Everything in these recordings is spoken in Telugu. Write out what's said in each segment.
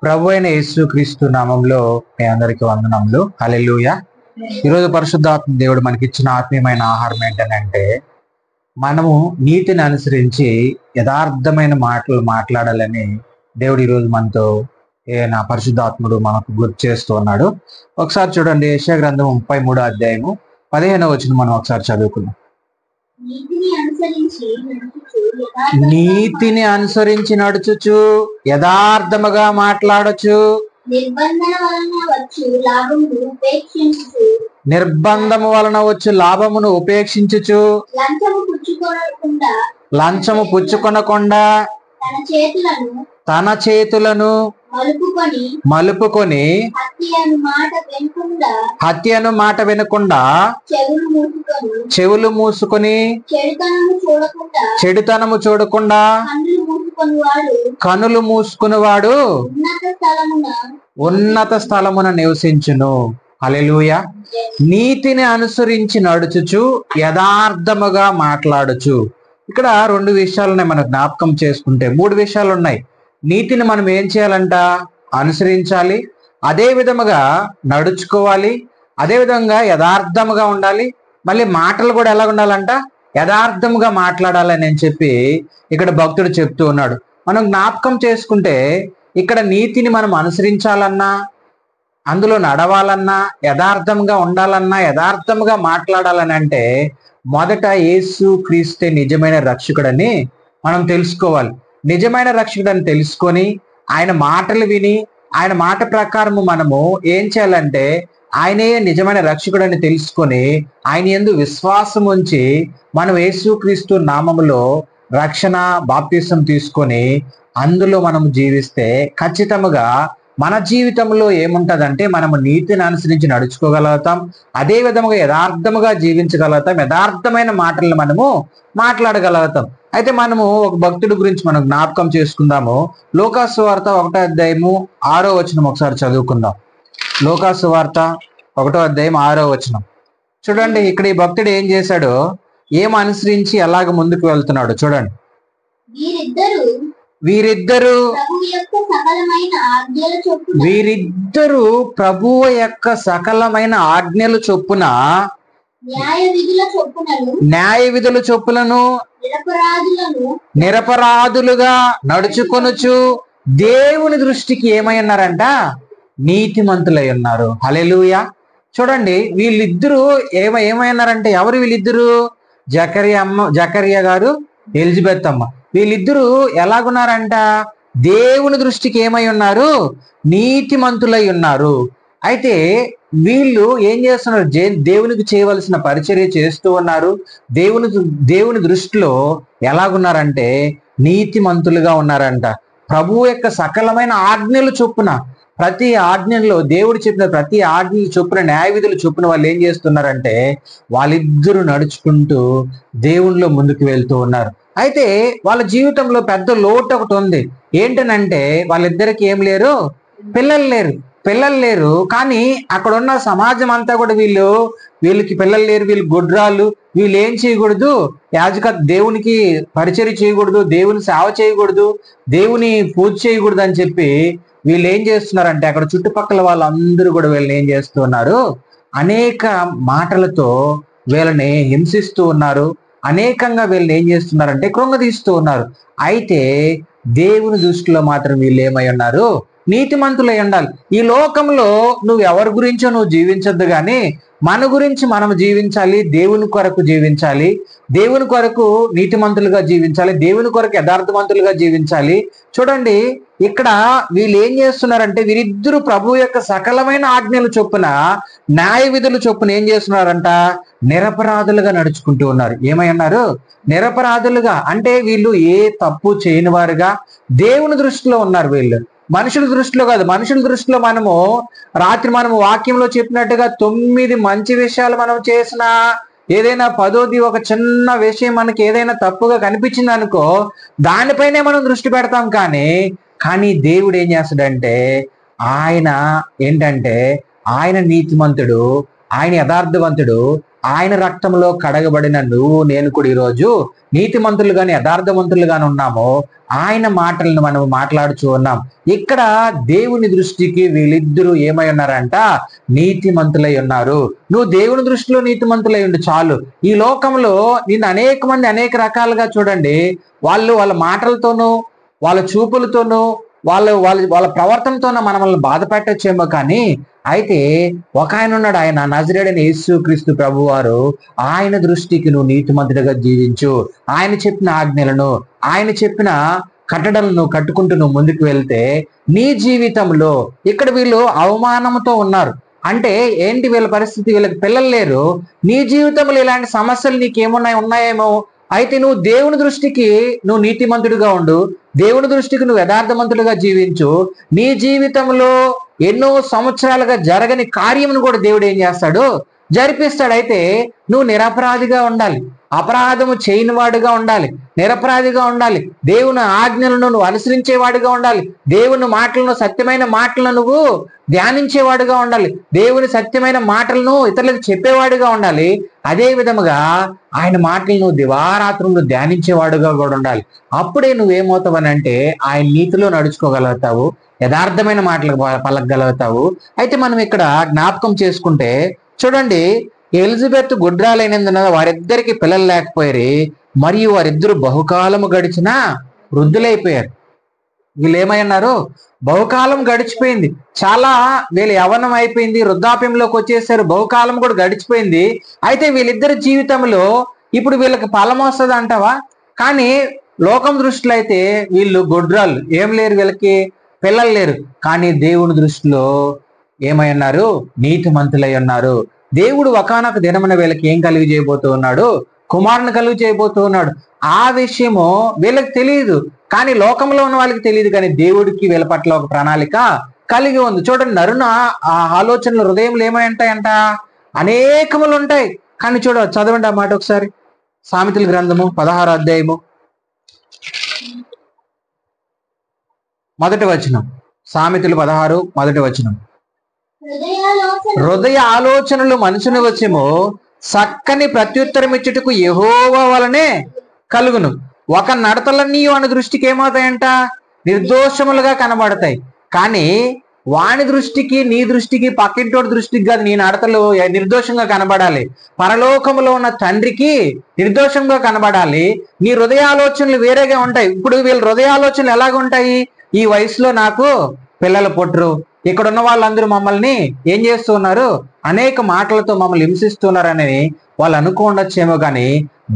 ప్రభు అయిన యేసుక్రీస్తు నామంలో మీ అందరికీ వందనములు. హల్లెలూయా. ఈరోజు పరిశుద్ధాత్మ దేవుడు మనకి ఇచ్చిన ఆత్మీయమైన ఆహారం ఏంటంటే, మనము నీతిని అనుసరించి యథార్థమైన మాటలు మాట్లాడాలని దేవుడు ఈరోజు మనతో నా పరిశుద్ధాత్ముడు మనకు గుర్తు చేస్తూ ఉన్నాడు. ఒకసారి చూడండి, యెషయా గ్రంథం 33వ అధ్యాయము 15వ వచనం మనం ఒకసారి చదువుకుందాం. నీతిని అనుసరించి నడుచుచు యథార్థముగా మాట్లాడచ్చు, నిర్బంధము వలన వచ్చు లాభమును ఉపేక్షించుచు, లంచము పుచ్చుకొనకుండా తన చేతులను మలుపుకొని హత్యను మాట వినకుండా చెవులు మూసుకొని చెడుతనము చూడకుండా కనులు మూసుకునివాడు ఉన్నత స్థలమున నివసించును. హల్లెలూయా. నీతిని అనుసరించి నడుచుచు యథార్థముగా మాట్లాడుచు. ఇక్కడ రెండు విషయాలున్నాయి, మనం జ్ఞాపకం చేసుకుంటే 3 విషయాలు ఉన్నాయి. నీతిని మనం ఏం చేయాలంట? అనుసరించాలి, అదే విధముగా నడుచుకోవాలి, అదే విధంగా యథార్థముగా ఉండాలి. మళ్ళీ మాటలు కూడా ఎలా ఉండాలంట? యథార్థముగా మాట్లాడాలని చెప్పి ఇక్కడ భక్తుడు చెప్తూ ఉన్నాడు. మనం జ్ఞాపకం చేసుకుంటే ఇక్కడ నీతిని మనం అనుసరించాలన్నా, అందులో నడవాలన్నా, యథార్థంగా ఉండాలన్నా, యథార్థముగా మాట్లాడాలని అంటే మొదట యేసు క్రీస్తే నిజమైన రక్షకుడని మనం తెలుసుకోవాలి. నిజమైన రక్షకుడని తెలుసుకొని ఆయన మాటలు విని ఆయన మాట ప్రకారము మనము ఏం చేయాలంటే, ఆయనే నిజమైన రక్షకుడని తెలుసుకొని ఆయన యందు విశ్వాసం ఉంచి మనం యేసుక్రీస్తు నామములో రక్షణ బాప్తిసం తీసుకొని అందులో మనము జీవిస్తే ఖచ్చితంగా మన జీవితంలో ఏముంటదంటే, మనము నీతిని అనుసరించి నడుచుకోగలుగుతాం, అదే విధముగా యథార్థముగా జీవించగలుగుతాం, యథార్థమైన మాటలను మనము మాట్లాడగలుగుతాం. అయితే మనము ఒక భక్తుడి గురించి మనం జ్ఞాపకం చేసుకుందాము. లూకాసు వార్త 1వ అధ్యాయము 6వ వచనం ఒకసారి చదువుకుందాం. లూకాసు వార్త 1వ అధ్యాయం 6వ వచనం చూడండి. ఇక్కడ ఈ భక్తుడు ఏం చేశాడో, ఏం అనుసరించి ఎలాగ ముందుకు వెళ్తున్నాడు చూడండి. వీరిద్దరు ప్రభువు యొక్క సకలమైన ఆజ్ఞల చొప్పున న్యాయ విధుల చొప్పులను నిరపరాధులుగా నడుచుకొనుచు దేవుని దృష్టికి ఏమై ఉన్నారంట? నీతిమంతులై ఉన్నారు. హల్లెలూయా. చూడండి, వీళ్ళిద్దరూ ఏమై ఉన్నారంటే, ఎవరు వీళ్ళిద్దరు? జకరియా గారు, ఎలిజబెత్ అమ్మ. వీళ్ళిద్దరూ ఎలాగున్నారంట? దేవుని దృష్టికి ఏమై ఉన్నారు? నీతిమంతులై ఉన్నారు. అయితే వీళ్ళు ఏం చేస్తున్నారు? దేవునికి చేయవలసిన పరిచర్య చేస్తూ ఉన్నారు. దేవుని దృష్టిలో ఎలాగున్నారంటే నీతిమంతులుగా ఉన్నారంట. ప్రభువు యొక్క సకలమైన ఆజ్ఞలు చొప్పున, ప్రతి ఆజ్ఞలో దేవుడు చెప్పిన ప్రతి ఆజ్ఞలు చొప్పున, న్యాయ విధులు చొప్పున వాళ్ళు ఏం చేస్తున్నారంటే వాళ్ళిద్దరూ నడుచుకుంటూ దేవునిలో ముందుకు వెళ్తూ ఉన్నారు. అయితే వాళ్ళ జీవితంలో పెద్ద లోటు ఒకటి ఉంది. ఏంటనంటే వాళ్ళిద్దరికి ఏం లేరు? పిల్లలు లేరు. కానీ అక్కడ ఉన్న సమాజం అంతా కూడా వీళ్ళకి పిల్లలు లేరు, వీళ్ళు గుడ్రాలు, వీళ్ళు ఏం చేయకూడదు? దేవునికి పరిచర్య చేయకూడదు, దేవుని సేవ చేయకూడదు, దేవుని పూజ చేయకూడదు అని చెప్పి వీళ్ళు ఏం చేస్తున్నారంటే, అక్కడ చుట్టుపక్కల వాళ్ళందరూ కూడా వీళ్ళని ఏం చేస్తున్నారు? అనేక మాటలతో వీళ్ళని హింసిస్తూ ఉన్నారు. అనేకంగా వీళ్ళని ఏం చేస్తున్నారంటే కృంగదీస్తూ ఉన్నారు. అయితే దేవుని దృష్టిలో మాత్రం వీళ్ళు ఏమై ఉన్నారు? నీతిమంతులై ఉండాలి. ఈ లోకంలో నువ్వు ఎవరి గురించో నువ్వు జీవించొద్దు, కానీ మన గురించి మనం జీవించాలి, దేవుని కొరకు జీవించాలి, దేవుని కొరకు నీతిమంతులుగా జీవించాలి, దేవుని కొరకు యథార్థవంతులుగా జీవించాలి. చూడండి, ఇక్కడ వీళ్ళు ఏం చేస్తున్నారంటే, వీరిద్దరూ ప్రభు యొక్క సకలమైన ఆజ్ఞలు చొప్పున, న్యాయ విధులు చొప్పున ఏం చేస్తున్నారంట? నిరపరాధులుగా నడుచుకుంటూ ఉన్నారు. ఏమై ఉన్నారు? నిరపరాధులుగా. అంటే వీళ్ళు ఏ తప్పు చేయని వారుగా దేవుని దృష్టిలో ఉన్నారు. వీళ్ళు మనుషుల దృష్టిలో కాదు. మనుషుల దృష్టిలో రాత్రి మనము వాక్యంలో చెప్పినట్టుగా 9 మంచి విషయాలు మనం చేసినా, ఏదైనా 10ది ఒక చిన్న విషయం మనకి ఏదైనా తప్పుగా కనిపించింది అనుకో, దానిపైనే మనం దృష్టి పెడతాం. కానీ దేవుడు ఏం చేస్తాడంటే, ఆయన నీతిమంతుడు, ఆయన యథార్థవంతుడు, ఆయన రక్తంలో కడగబడిన నువ్వు నేను కూడా ఈరోజు నీతిమంతులు గాని యథార్థవంతులు గాని ఉన్నామో ఆయన మాటలను మనం మాట్లాడుచూ ఉన్నాం. ఇక్కడ దేవుని దృష్టికి వీళ్ళిద్దరూ ఏమై ఉన్నారంట? నీతిమంతులై ఉన్నారు. నువ్వు దేవుని దృష్టిలో నీతిమంతులై ఉండు చాలు. ఈ లోకంలో నిన్ను అనేక మంది అనేక రకాలుగా చూడండి, వాళ్ళ మాటలతోనూ వాళ్ళ చూపులతోనూ వాళ్ళ ప్రవర్తనతోనూ మనల్ని బాధ పెట్టచ్చేమో, కానీ అయితే ఒక ఆయన ఉన్నాడు, ఆయన నజరేయుడైన యేసుక్రీస్తు ప్రభు వారు. ఆయన దృష్టికి నువ్వు నీతిమంతుడిగా జీవించు. ఆయన చెప్పిన ఆజ్ఞలను, ఆయన చెప్పిన కట్టడలను కట్టుకుంటూ నువ్వు ముందుకు వెళ్తే నీ జీవితంలో, ఇక్కడ వీళ్ళు అవమానంతో ఉన్నారు అంటే ఏంటి వీళ్ళ పరిస్థితి? వీళ్ళకి పిల్లలు లేరు. నీ జీవితంలో ఇలాంటి సమస్యలు ఉన్నాయేమో. అయితే నువ్వు దేవుని దృష్టికి నువ్వు నీతిమంతుడిగా ఉండు, దేవుని దృష్టికి నువ్వు యథార్థవంతుడిగా జీవించు. నీ జీవితంలో ఎన్నో సంవత్సరాలుగా జరగని కార్యమును కూడా దేవుడు ఏం చేస్తాడు? జరిపిస్తాడు. అయితే నువ్వు నిరపరాధిగా ఉండాలి, అపరాధము చేయని వాడుగా ఉండాలి, నిరపరాధిగా ఉండాలి, దేవుని ఆజ్ఞలను నువ్వు అనుసరించేవాడుగా ఉండాలి, దేవుని మాటలను సత్యమైన మాటలను నువ్వు ధ్యానించేవాడుగా ఉండాలి, దేవుని సత్యమైన మాటలను ఇతరులకు చెప్పేవాడుగా ఉండాలి. అదే విధముగా ఆయన మాటలను దివారాత్రులు ధ్యానించేవాడుగా కూడా ఉండాలి. అప్పుడే నువ్వేమవుతావనంటే ఆయన నీతిలో నడుచుకోగలుగుతావు, యథార్థమైన మాటలు పలకగలుగుతావు. అయితే మనం ఇక్కడ జ్ఞాపకం చేసుకుంటే చూడండి, ఎలిజబెత్ గుడ్రాలైనందున వారిద్దరికి పిల్లలు లేకపోయారు, మరియు వారిద్దరు బహుకాలము గడిచిన వృద్ధులైపోయారు. వీళ్ళు ఏమన్నారు? బహుకాలం గడిచిపోయింది, చాలా వీళ్ళు యవ్వనం అయిపోయింది, వృద్ధాప్యంలోకి వచ్చేసారు, బహుకాలం కూడా గడిచిపోయింది. అయితే వీళ్ళిద్దరి జీవితంలో ఇప్పుడు వీళ్ళకి ఫలం వస్తుంది అంటావా? కానీ లోకం దృష్టిలో అయితే వీళ్ళు గొడ్రాలు, ఏం లేరు, వీళ్ళకి పిల్లలు లేరు. కానీ దేవుని దృష్టిలో ఏమై ఉన్నారు? నీతిమంతులై ఉన్నారు. దేవుడు ఒకానొక దినమున వీళ్ళకి ఏం కలిగి చేయబోతూ ఉన్నాడు? కుమారుని కలుగు చేయబోతూ ఉన్నాడు. ఆ విషయము వీళ్ళకి తెలియదు, కానీ లోకంలో ఉన్న వాళ్ళకి తెలియదు. కానీ దేవుడికి వీళ్ళ పట్ల ఒక ప్రణాళిక కలిగి ఉంది. చూడండి, నరున ఆ ఆలోచనలు హృదయంలో ఏమై ఉంటాయంట? అనేకములు ఉంటాయి. కానీ చదవండి ఆ మాట ఒకసారి. సామెతల గ్రంథము 16వ అధ్యాయము 1వ వచనం. సామెతలు 16 1వ వచనం. హృదయ ఆలోచనలు మనుషుని వచ్చేమో చక్కని ప్రత్యుత్తరం ఇచ్చుటకు యెహోవా వలనే కలుగును. ఒక నడతలన్నీ వాని దృష్టికి ఏమవుతాయంట? నిర్దోషములుగా కనబడతాయి. కానీ వాని దృష్టికి, నీ దృష్టికి, పక్కింటోడి దృష్టికి కాదు, నీ నడతలు నిర్దోషంగా కనబడాలి. పరలోకములో ఉన్న తండ్రికి నిర్దోషంగా కనబడాలి. నీ హృదయ ఆలోచనలు వేరేగా ఉంటాయి. ఇప్పుడు వీళ్ళ హృదయ ఆలోచనలు ఎలాగ ఉంటాయి? ఈ వయసులో నాకు పిల్లలు పుట్టరు, ఇక్కడ ఉన్న వాళ్ళందరూ మమ్మల్ని ఏం చేస్తూ ఉన్నారు? అనేక మాటలతో మమ్మల్ని హింసిస్తున్నారని వాళ్ళు అనుకోండొచ్చేమో. కానీ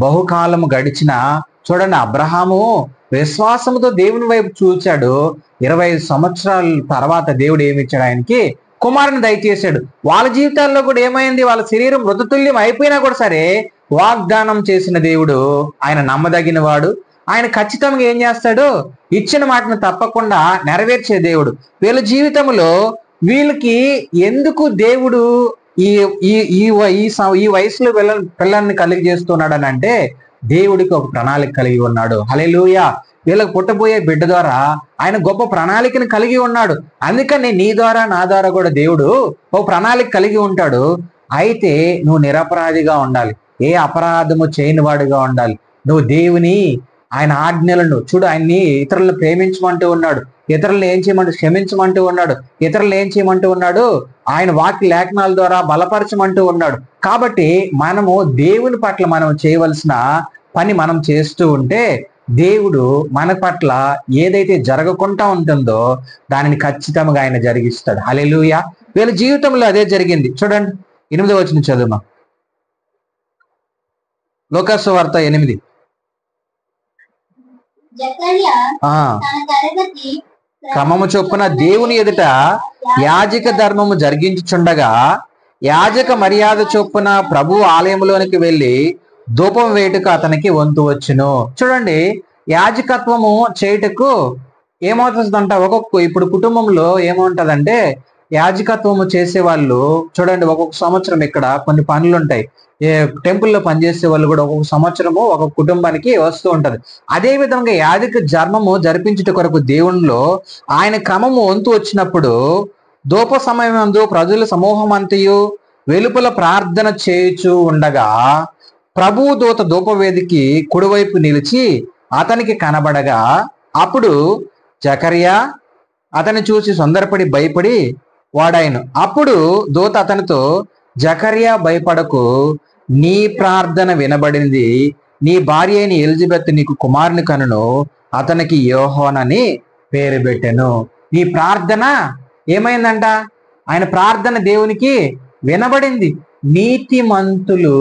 బహుకాలము గడిచిన చూడండి, అబ్రహాము విశ్వాసముతో దేవుని వైపు చూచాడు. 25 సంవత్సరాల తర్వాత దేవుడు ఏమిచ్చాడు? ఆయనకి కుమారుని దయచేశాడు. వాళ్ళ జీవితాల్లో కూడా ఏమైంది? వాళ్ళ శరీరం మృతతుల్యం అయిపోయినా కూడా సరే వాగ్దానం చేసిన దేవుడు ఆయన నమ్మదగిన వాడు. ఆయన ఖచ్చితంగా ఏం చేస్తాడు? ఇచ్చిన మాటను తప్పకుండా నెరవేర్చే దేవుడు. వీళ్ళ జీవితంలో వీళ్ళకి ఎందుకు దేవుడు ఈ వయసులో పిల్లల్ని కలిగి చేస్తున్నాడు అని అంటే దేవుడికి ఒక ప్రణాళిక కలిగి ఉన్నాడు. హల్లెలూయా. వీళ్ళకి పుట్టబోయే బిడ్డ ద్వారా ఆయన గొప్ప ప్రణాళికను కలిగి ఉన్నాడు. అందుకని నీ ద్వారా నా ద్వారా కూడా దేవుడు ఒక ప్రణాళిక కలిగి ఉంటాడు. అయితే నువ్వు నిరపరాధిగా ఉండాలి, ఏ అపరాధము చేయని వాడిగా ఉండాలి. నువ్వు దేవుని ఆయన ఆజ్ఞలను ఆయన్ని ఇతరులను ప్రేమించమంటూ ఉన్నాడు, ఇతరులను ఏం చేయమంటూ క్షమించమంటూ ఉన్నాడు, ఇతరులను ఏం చేయమంటూ ఉన్నాడు? ఆయన వాక్య లేఖనాల ద్వారా బలపరచమంటూ ఉన్నాడు. కాబట్టి మనము దేవుని పట్ల మనం చేయవలసిన పని మనం చేస్తూ ఉంటే దేవుడు మన పట్ల ఏదైతే జరగకుండా ఉంటుందో దానిని ఖచ్చితంగా ఆయన జరిగిస్తాడు. హల్లెలూయా. వీళ్ళ జీవితంలో అదే జరిగింది. చూడండి 8వ వచనం చదువు. లూకాసు వార్త 8. క్రమము చొప్పున దేవుని ఎదుట యాజక ధర్మము జరిగించుచుండగా యాజక మర్యాద చొప్పున ప్రభు ఆలయంలోనికి వెళ్ళి ధూపం వేయుటకు అతనికి వంతు వచ్చును. చూడండి, యాజకత్వము చేయుటకు ఏమవుతుందంట? ఇప్పుడు కుటుంబంలో ఏమవుతుందంటే యాజకత్వము చేసే వాళ్ళు చూడండి, ఒక్కొక్క సంవత్సరం ఇక్కడ కొన్ని పనులు ఉంటాయి. టెంపుల్లో పనిచేసే వాళ్ళు కూడా ఒక్కొక్క సంవత్సరము ఒక్కొక్క కుటుంబానికి వస్తూ ఉంటది. అదే విధంగా యాజక ధర్మము జరిపించుట కొరకు దేవునిలో ఆయన క్రమము వంతు వచ్చినప్పుడు ధూప సమయమందు ప్రజల సమూహం అంతయు వెలుపల ప్రార్థన చేయుచూ ఉండగా ప్రభువు దూత ధూపవేదికి కుడివైపు నిలిచి అతనికి కనబడగా, అప్పుడు జకర్యా అతన్ని చూసి తొందరపడి భయపడి వాడాయను. అప్పుడు దూత అతనితో, జకర్యా భయపడకు, నీ ప్రార్థన వినబడింది, నీ భార్య అయిన ఎలిజబెత్ నీకు కుమారుని కనును, అతనికి యోహానని పేరు పెట్టెను. నీ ప్రార్థన ఏమైందంట? ఆయన ప్రార్థన దేవునికి వినబడింది. నీతిమంతులు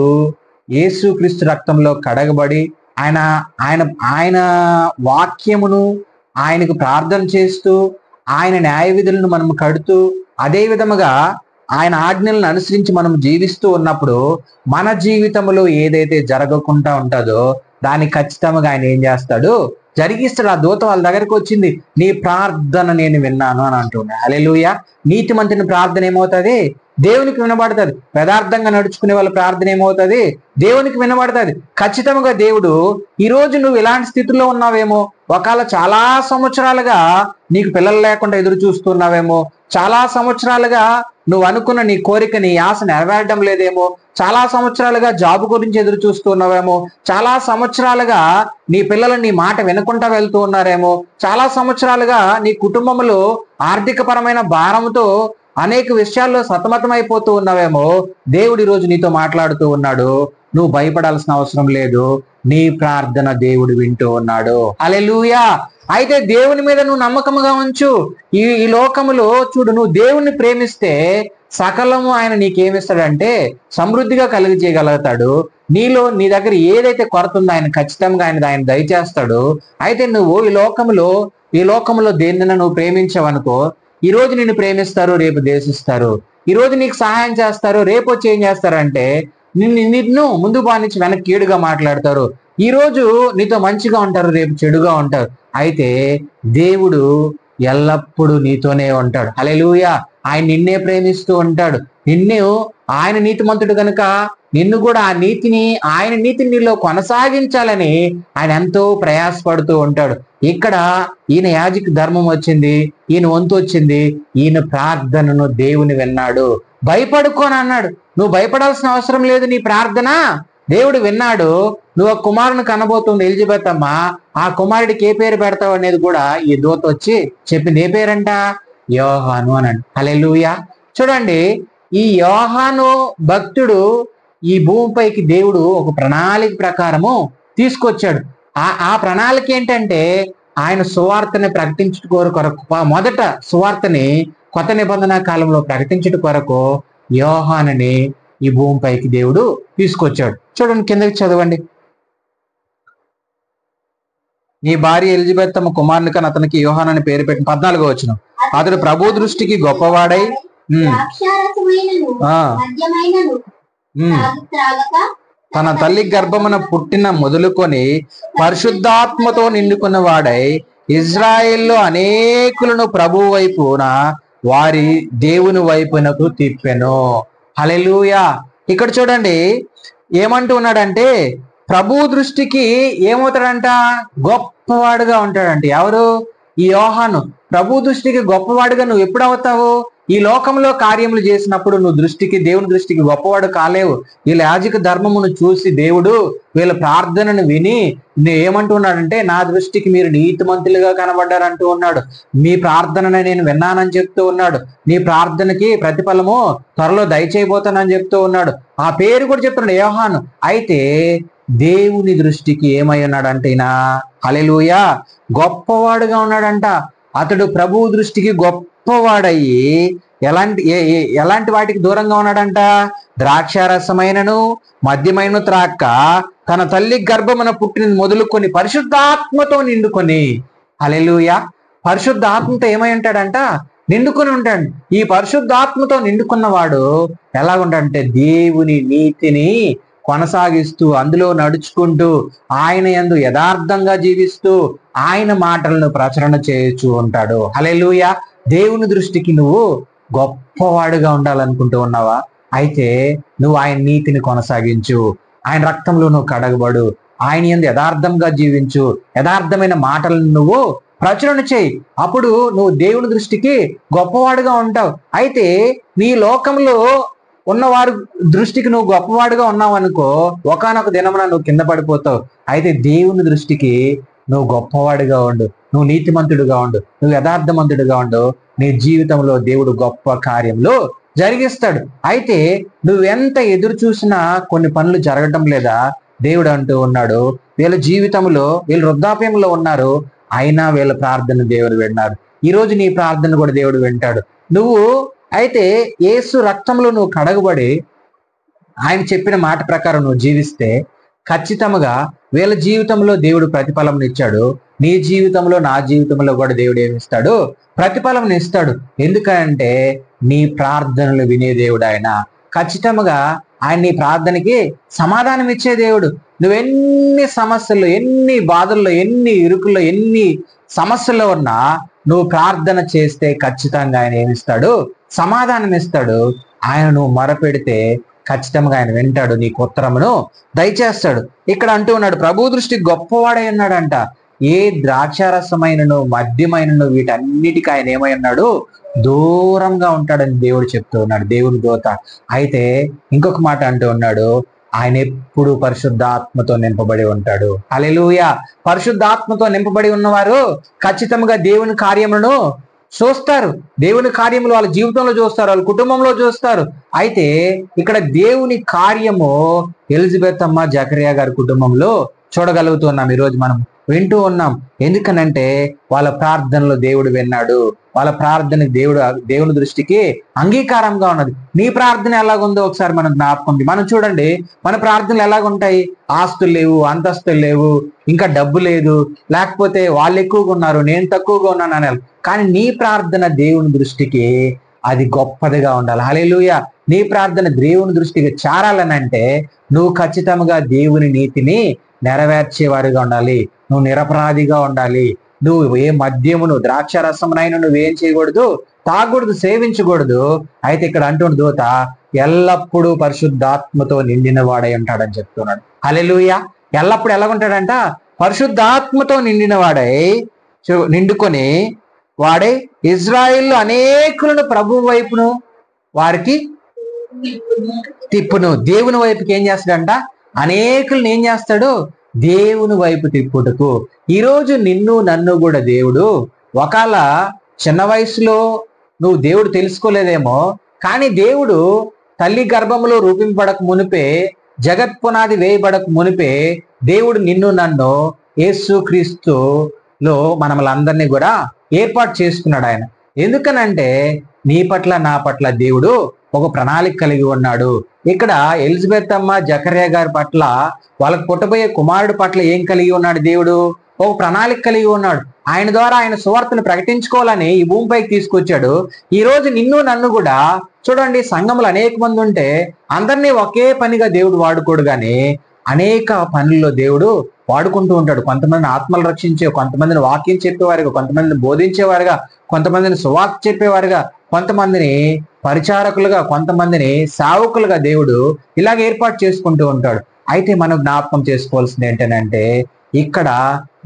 యేసుక్రీస్తు రక్తంలో కడగబడి ఆయన ఆయన ఆయన వాక్యమును ఆయనకు ప్రార్థన చేస్తూ ఆయన న్యాయ విధులను మనం కడుతూ అదే విధముగా ఆయన ఆజ్ఞలను అనుసరించి మనం జీవిస్తూ ఉన్నప్పుడు మన జీవితంలో ఏదైతే జరగకుండా ఉంటుందో దాన్ని ఖచ్చితంగా ఆయన ఏం చేస్తాడు? జరిగిస్తాడు. ఆ దూత వాళ్ళ దగ్గరికి వచ్చింది, నీ ప్రార్థన నేను విన్నాను అని అంటున్నాడు. హల్లెలూయా. నీతిమంతుని ప్రార్థన ఏమవుతుంది? దేవునికి వినబడుతుంది. యథార్థంగా నడుచుకునే వాళ్ళ ప్రార్థన ఏమవుతుంది? దేవునికి వినబడుతుంది. ఖచ్చితంగా దేవుడు, ఈరోజు నువ్వు ఇలాంటి స్థితిలో ఉన్నావేమో, ఒకవేళ చాలా సంవత్సరాలుగా నీకు పిల్లలు లేకుండా ఎదురు చూస్తున్నావేమో, చాలా సంవత్సరాలుగా నువ్వు అనుకున్న నీ కోరిక నీ ఆశ నెరవేరడం లేదేమో, చాలా సంవత్సరాలుగా జాబ్ గురించి ఎదురు చూస్తున్నావేమో, చాలా సంవత్సరాలుగా నీ పిల్లలు నీ మాట వినకుండా వెళ్తూ ఉన్నారేమో, చాలా సంవత్సరాలుగా నీ కుటుంబంలో ఆర్థిక పరమైన భారంతో అనేక విషయాల్లో సతమతమైపోతూ ఉన్నావేమో, దేవుడు ఈరోజు నీతో మాట్లాడుతూ ఉన్నాడు. నువ్వు భయపడాల్సిన అవసరం లేదు, నీ ప్రార్థన దేవుడు వింటూ ఉన్నాడు. హల్లెలూయా. అయితే దేవుని మీద నువ్వు నమ్మకముగా ఉంచు. ఈ లోకములో చూడు, నువ్వు దేవుణ్ణి ప్రేమిస్తే సకలము ఆయన నీకేమిస్తాడంటే సమృద్ధిగా కలిగజేయగలుగుతాడు. నీ దగ్గర ఏదైతే కొరత ఉందో ఆయన ఖచ్చితంగా ఆయన దయచేస్తాడు. అయితే నువ్వు ఈ లోకములో దేన్నైనా నువ్వు ప్రేమించావనుకో, ఈ రోజు నిన్ను ప్రేమిస్తారు, రేపు ద్వేషిస్తారు. ఈ రోజు నీకు సహాయం చేస్తారు, రేపు వచ్చి ఏం చేస్తారంటే నిన్ను ముందు బానించి వెనక్కి కీడుగా మాట్లాడతారు. ఈ రోజు నీతో మంచిగా ఉంటారు, రేపు చెడుగా ఉంటారు. అయితే దేవుడు ఎల్లప్పుడూ నీతోనే ఉంటాడు. హల్లెలూయా. ఆయన నిన్నే ప్రేమిస్తూ ఉంటాడు. ఆయన నీతిమంతుడు కనుక నిన్ను కూడా ఆయన నీతిని నీలో కొనసాగించాలని ఆయన ఎంతో ప్రయాసపడుతూ ఉంటాడు. ఇక్కడ ఈయన యాజక ధర్మం వచ్చింది, ఈయన వంతు వచ్చింది, ఈయన ప్రార్థనను దేవుని విన్నాడు. భయపడుకోని అన్నాడు. నువ్వు భయపడాల్సిన అవసరం లేదు, నీ ప్రార్థన దేవుడు విన్నాడు. నువ్వు ఆ కుమారుని కనబోతుంది ఎలిజబెత్ అమ్మ, ఆ కుమారుడికి ఏ పేరు పెడతావు అనేది కూడా ఈ దూత వచ్చి చెప్పింది. ఏ పేరంట? యోహాను అన్నాడు. హల్లెలూయా. చూడండి, ఈ యోహాను భక్తుడు ఈ భూమిపైకి దేవుడు ఒక ప్రణాళిక ప్రకారము తీసుకొచ్చాడు. ఆ ప్రణాళిక ఏంటంటే ఆయన సువార్తని ప్రకటించుట కొరకు, మొదట సువార్తని కొత్త నిబంధన కాలంలో ప్రకటించుట కొరకు యోహానుని ఈ భూమిపైకి దేవుడు తీసుకొచ్చాడు. చూడండి, కిందకి చదవండి. నీ భార్య ఎలిజబెత్ తమ కుమారుని కన్నా అతనికి యోహాను అని పేరు పెట్టిన 14వ వచనం. అతడు ప్రభు దృష్టికి గొప్పవాడై తన తల్లి గర్భమున పుట్టిన మొదలుకొని పరిశుద్ధాత్మతో నిండుకున్న వాడై ఇజ్రాయేల్లో అనేకులను ప్రభు వైపున వారి దేవుని వైపునకు తిప్పెను. హల్లెలూయా. ఇక్కడ చూడండి ఏమంటూ ఉన్నాడంటే ప్రభు దృష్టికి ఏమవుతాడంట? గొప్పవాడుగా ఉంటాడంట. ఎవరు? ఈ యోహాను. ప్రభు దృష్టికి గొప్పవాడుగా నువ్వు ఎప్పుడు అవుతావు? ఈ లోకంలో కార్యములు చేసినప్పుడు నువ్వు దేవుని దృష్టికి గొప్పవాడు కాలేవు. వీళ్ళ యాజక ధర్మమును చూసి దేవుడు వీళ్ళ ప్రార్థనను విని ఏమంటున్నాడంటే, నా దృష్టికి మీరు నీతిమంతులుగా కనబడ్డారంటూ ఉన్నాడు. మీ ప్రార్థనని నేను విన్నానని చెప్తూ ఉన్నాడు. నీ ప్రార్థనకి ప్రతిఫలము త్వరలో దయచేయబోతానని చెప్తూ ఉన్నాడు. ఆ పేరు కూడా చెప్తున్నాడు యోహాను. అయితే దేవుని దృష్టికి ఏమై ఉన్నాడంటే ఈయన, హల్లెలూయా, గొప్పవాడుగా ఉన్నాడంట. అతడు ప్రభు దృష్టికి గొప్పవాడయ్యి ఎలాంటి వాటికి దూరంగా ఉన్నాడంట? ద్రాక్షారసమైనను మద్యమైన త్రాక్క తన తల్లి గర్భమున పుట్టిన మొదలుకొని పరిశుద్ధాత్మతో నిండుకొని. హల్లెలూయా. పరిశుద్ధాత్మతో ఏమై ఉంటాడంట? నిండుకొని ఉంటాడు. ఈ పరిశుద్ధాత్మతో నిండుకున్నవాడు ఎలా ఉంటాడంటే దేవుని నీతిని కొనసాగిస్తూ అందులో నడుచుకుంటూ ఆయన యందు యథార్థంగా జీవిస్తూ ఆయన మాటలను ప్రచురణ చేయొచ్చు ఉంటాడు. హల్లెలూయా. దేవుని దృష్టికి నువ్వు గొప్పవాడుగా ఉండాలనుకుంటూ ఉన్నావా? అయితే నువ్వు ఆయన నీతిని కొనసాగించు, ఆయన రక్తంలో నువ్వు కడగబడు, ఆయన యందు యథార్థంగా జీవించు, యథార్థమైన మాటలను నువ్వు ప్రచురణ చేయి. అప్పుడు నువ్వు దేవుని దృష్టికి గొప్పవాడుగా ఉంటావు. అయితే నీ లోకంలో ఉన్నవారు దృష్టికి నువ్వు గొప్పవాడుగా ఉన్నావు అనుకో, ఒకానొక దినమున నువ్వు కింద పడిపోతావు. అయితే దేవుని దృష్టికి నువ్వు గొప్పవాడిగా ఉండు, నువ్వు నీతిమంతుడిగా ఉండు, నువ్వు యథార్థమంతుడిగా ఉండు. నీ జీవితంలో దేవుడు గొప్ప కార్యములు జరిగిస్తాడు. అయితే నువ్వెంత ఎదురు చూసినా కొన్ని పనులు జరగటం లేదా, దేవుడు అంటూ ఉన్నాడు, వీళ్ళ జీవితంలో వీళ్ళు వృద్ధాప్యంలో ఉన్నారు, అయినా వీళ్ళ ప్రార్థన దేవుడు విన్నారు. ఈ రోజు నీ ప్రార్థన కూడా దేవుడు వింటాడు. నువ్వు అయితే యేసు రక్తంలో నువ్వు కడగబడి ఆయన చెప్పిన మాట ప్రకారం నువ్వు జీవిస్తే ఖచ్చితంగా వీళ్ళ జీవితంలో దేవుడు ప్రతిఫలం ఇచ్చాడు. నీ జీవితంలో, నా జీవితంలో కూడా దేవుడు ఏమిస్తాడు? ప్రతిఫలం ఇస్తాడు. ఎందుకంటే నీ ప్రార్థనలు వినే దేవుడు ఆయన. ఖచ్చితంగా ఆయన నీ ప్రార్థనకి సమాధానం ఇచ్చే దేవుడు. నువ్వెన్ని సమస్యల్లో, ఎన్ని బాధల్లో, ఎన్ని ఇరుకుల్లో, ఎన్ని సమస్యల్లో ఉన్నా నువ్వు ప్రార్థన చేస్తే ఖచ్చితంగా ఆయన ఏమిస్తాడు? సమాధానం ఇస్తాడు. ఆయన నువ్వు మొరపెడితే ఖచ్చితంగా ఆయన వింటాడు, నీకు ఉత్తరమును దయచేస్తాడు. ఇక్కడ అంటూ ఉన్నాడు, ప్రభు దృష్టి గొప్పవాడై ఉన్నాడంట. ఏ ద్రాక్షారసమైనను మద్యమైనను వీటన్నిటికీ ఆయన ఏమై ఉన్నాడు? దూరంగా ఉంటాడని దేవుడు చెప్తూ ఉన్నాడు, దేవుని దూత. అయితే ఇంకొక మాట అంటూ ఉన్నాడు, ఆయన ఎప్పుడు పరిశుద్ధాత్మతో నింపబడి ఉంటాడు. హల్లెలూయా. పరిశుద్ధాత్మతో నింపబడి ఉన్నవారు ఖచ్చితంగా దేవుని కార్యములను చూస్తారు. దేవుని కార్యములు వాళ్ళ జీవితంలో చూస్తారు, వాళ్ళ కుటుంబంలో చూస్తారు. అయితే ఇక్కడ దేవుని కార్యము ఎలిజబెత్ అమ్మ, జకరియా గారి కుటుంబంలో చూడగలుగుతున్నాం. ఈరోజు మనం వింటూ ఉన్నాం. ఎందుకనంటే వాళ్ళ ప్రార్థనలో దేవుడు విన్నాడు. వాళ్ళ ప్రార్థన దేవుని దృష్టికి అంగీకారంగా ఉన్నది. నీ ప్రార్థన ఎలాగుందో ఒకసారి మనం జ్ఞాపకం. మనం చూడండి, మన ప్రార్థనలు ఎలాగుంటాయి? ఆస్తులు లేవు, అంతస్తులు లేవు, ఇంకా డబ్బు లేదు, లేకపోతే వాళ్ళు ఎక్కువగా ఉన్నారు, నేను తక్కువగా ఉన్నాను అనాలి. కానీ నీ ప్రార్థన దేవుని దృష్టికి అది గొప్పదిగా ఉండాలి. హల్లెలూయా. నీ ప్రార్థన దేవుని దృష్టికి చేరాలనంటే నువ్వు ఖచ్చితంగా దేవుని నీతిని నెరవేర్చేవారిగా ఉండాలి. నువ్వు నిరపరాధిగా ఉండాలి. నువ్వు ఏ మద్యమును, ద్రాక్షారసమునైనా నువ్వేం చేయకూడదు, తాగకూడదు, సేవించకూడదు. అయితే ఇక్కడ అంటున్న దూత ఎల్లప్పుడూ పరిశుద్ధాత్మతో నిండిన వాడై ఉంటాడని చెప్తున్నాడు. హల్లెలూయా. ఎల్లప్పుడు ఎలాగుంటాడంట? పరిశుద్ధాత్మతో నిండిన వాడై, నిండుకొని వాడై ఇజ్రాయిల్ అనేకులను ప్రభు వైపును వారికి తిప్పును. దేవుని వైపుకి ఏం చేస్తాడంట? అనేకులను ఏం చేస్తాడు? దేవుని వైపు తిప్పుటకు. ఈరోజు నిన్ను నన్ను కూడా దేవుడు, ఒకవేళ చిన్న వయసులో నువ్వు దేవుడు తెలుసుకోలేదేమో, కానీ దేవుడు తల్లి గర్భములో రూపింపబడక మునిపే, జగత్ పునాది వేయబడక మునిపే దేవుడు నిన్ను నన్ను యేసు క్రీస్తులో మనల్ని కూడా ఏర్పాటు చేసుకున్నాడు ఆయన. ఎందుకనంటే నీ పట్ల, నా పట్ల దేవుడు ఒక ప్రణాళిక కలిగి ఉన్నాడు. ఇక్కడ ఎలిజబెత్ అమ్మ, జకరియా గారి పట్ల, వాళ్ళకు పుట్టబోయే కుమారుడు పట్ల ఏం కలిగి ఉన్నాడు? దేవుడు ఒక ప్రణాళిక కలిగి ఉన్నాడు. ఆయన ద్వారా ఆయన సువార్తను ప్రకటించుకోవాలని ఈ భూమిపైకి తీసుకొచ్చాడు. ఈ రోజు నిన్ను నన్ను కూడా చూడండి, సంఘములు అనేక మంది ఉంటే అందరినీ ఒకే పనిగా దేవుడు వాడుకోడు, కానీ అనేక పనుల్లో దేవుడు వాడుకుంటూ ఉంటాడు. కొంతమందిని ఆత్మలు రక్షించే, కొంతమందిని వాక్యం చెప్పేవారుగా, కొంతమందిని బోధించేవారుగా, కొంతమందిని సువార్త చెప్పేవారుగా, కొంతమందిని పరిచారకులుగా, కొంతమందిని సేవకులుగా దేవుడు ఇలాగ ఏర్పాటు చేసుకుంటూ ఉంటాడు. అయితే మనం జ్ఞాపకం చేసుకోవాల్సింది ఏంటంటే, ఇక్కడ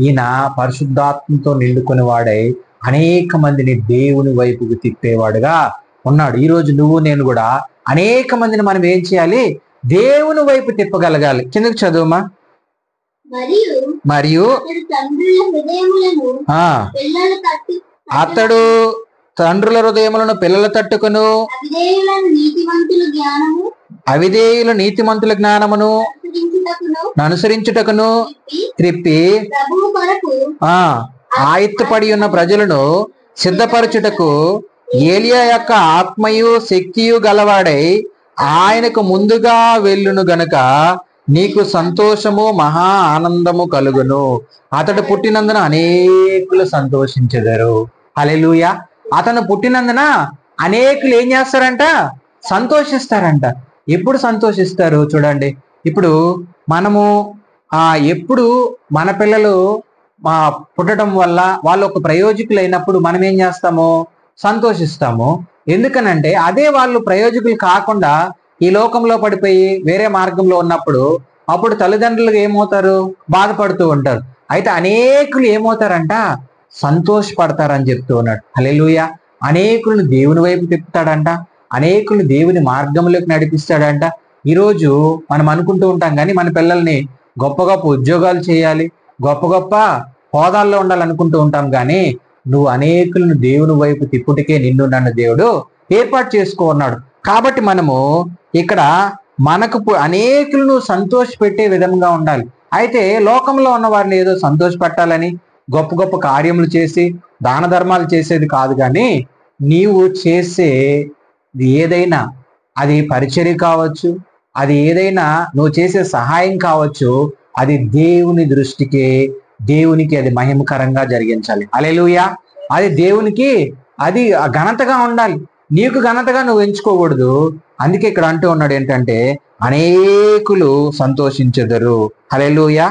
ఈయన పరిశుద్ధాత్మతో నిండుకుని వాడై అనేక మందిని దేవుని వైపుకు తిప్పేవాడుగా ఉన్నాడు. ఈరోజు నువ్వు నేను కూడా అనేక మందిని మనం ఏం చేయాలి? దేవుని వైపు తిప్పగలగాలి. కిందకు చదువుమా. మరియు అతడు తండ్రుల హృదయములను పిల్లల తట్టుకును, అవిధేయుల నీతిమంతుల జ్ఞానమును అనుసరించుటకును త్రిప్పి ఆయత్తపడి ఉన్న ప్రజలను సిద్ధపరచుటకు ఏలియా యొక్క ఆత్మయు శక్తియు గలవాడై ఆయనకు ముందుగా వెళ్ళును గనుక నీకు సంతోషము మహా ఆనందము కలుగును. అతడు పుట్టినందున అనేకులు సంతోషించెదరు. హల్లెలూయా. అతను పుట్టినందున అనేకులు ఏం చేస్తారంట? సంతోషిస్తారంట. ఎప్పుడు సంతోషిస్తారు? చూడండి, ఇప్పుడు మనము ఎప్పుడు మన పిల్లలు పుట్టడం వల్ల వాళ్ళు ఒక ప్రయోజకులు అయినప్పుడు మనం ఏం చేస్తాము? సంతోషిస్తాము. ఎందుకనంటే అదే వాళ్ళు ప్రయోజకులు కాకుండా ఈ లోకంలో పడిపోయి వేరే మార్గంలో ఉన్నప్పుడు అప్పుడు తల్లిదండ్రులు ఏమవుతారు? బాధపడుతూ ఉంటారు. అయితే అనేకులు ఏమవుతారంట? సంతోషపడతారని చెప్తూ ఉన్నాడు. హల్లెలూయా. అనేకులను దేవుని వైపు తిప్పుతాడంట. అనేకులు దేవుని మార్గంలోకి నడిపిస్తాడంట. ఈరోజు మనం అనుకుంటూ ఉంటాం కానీ మన పిల్లల్ని గొప్ప గొప్ప ఉద్యోగాలు చేయాలి, గొప్ప గొప్ప హోదాల్లో ఉండాలనుకుంటూ ఉంటాం కానీ నువ్వు అనేకులను దేవుని వైపు తిప్పుటికే నిన్ను నన్ను దేవుడు ఏర్పాటు చేసుకున్నాడు. కాబట్టి మనము ఇక్కడ మనకు అనేకులను సంతోష పెట్టే విధంగా ఉండాలి. అయితే లోకంలో ఉన్న వారిని ఏదో సంతోష పెట్టాలని గొప్ప గొప్ప కార్యములు చేసి దాన ధర్మాలు చేసేది కాదు, కానీ నీవు చేసేది ఏదైనా, అది పరిచర్య కావచ్చు, అది ఏదైనా నువ్వు చేసే సహాయం కావచ్చు, అది దేవుని దృష్టికి దేవునికి అది మహిమకరంగా జరిగించాలి. హల్లెలూయా. అది దేవునికి అది ఘనతగా ఉండాలి, నీకు ఘనతగా నువ్వు ఎంచుకోకూడదు. అందుకే ఇక్కడ అంటూ ఉన్నాడు ఏంటంటే అనేకులు సంతోషించెదరు. హల్లెలూయా.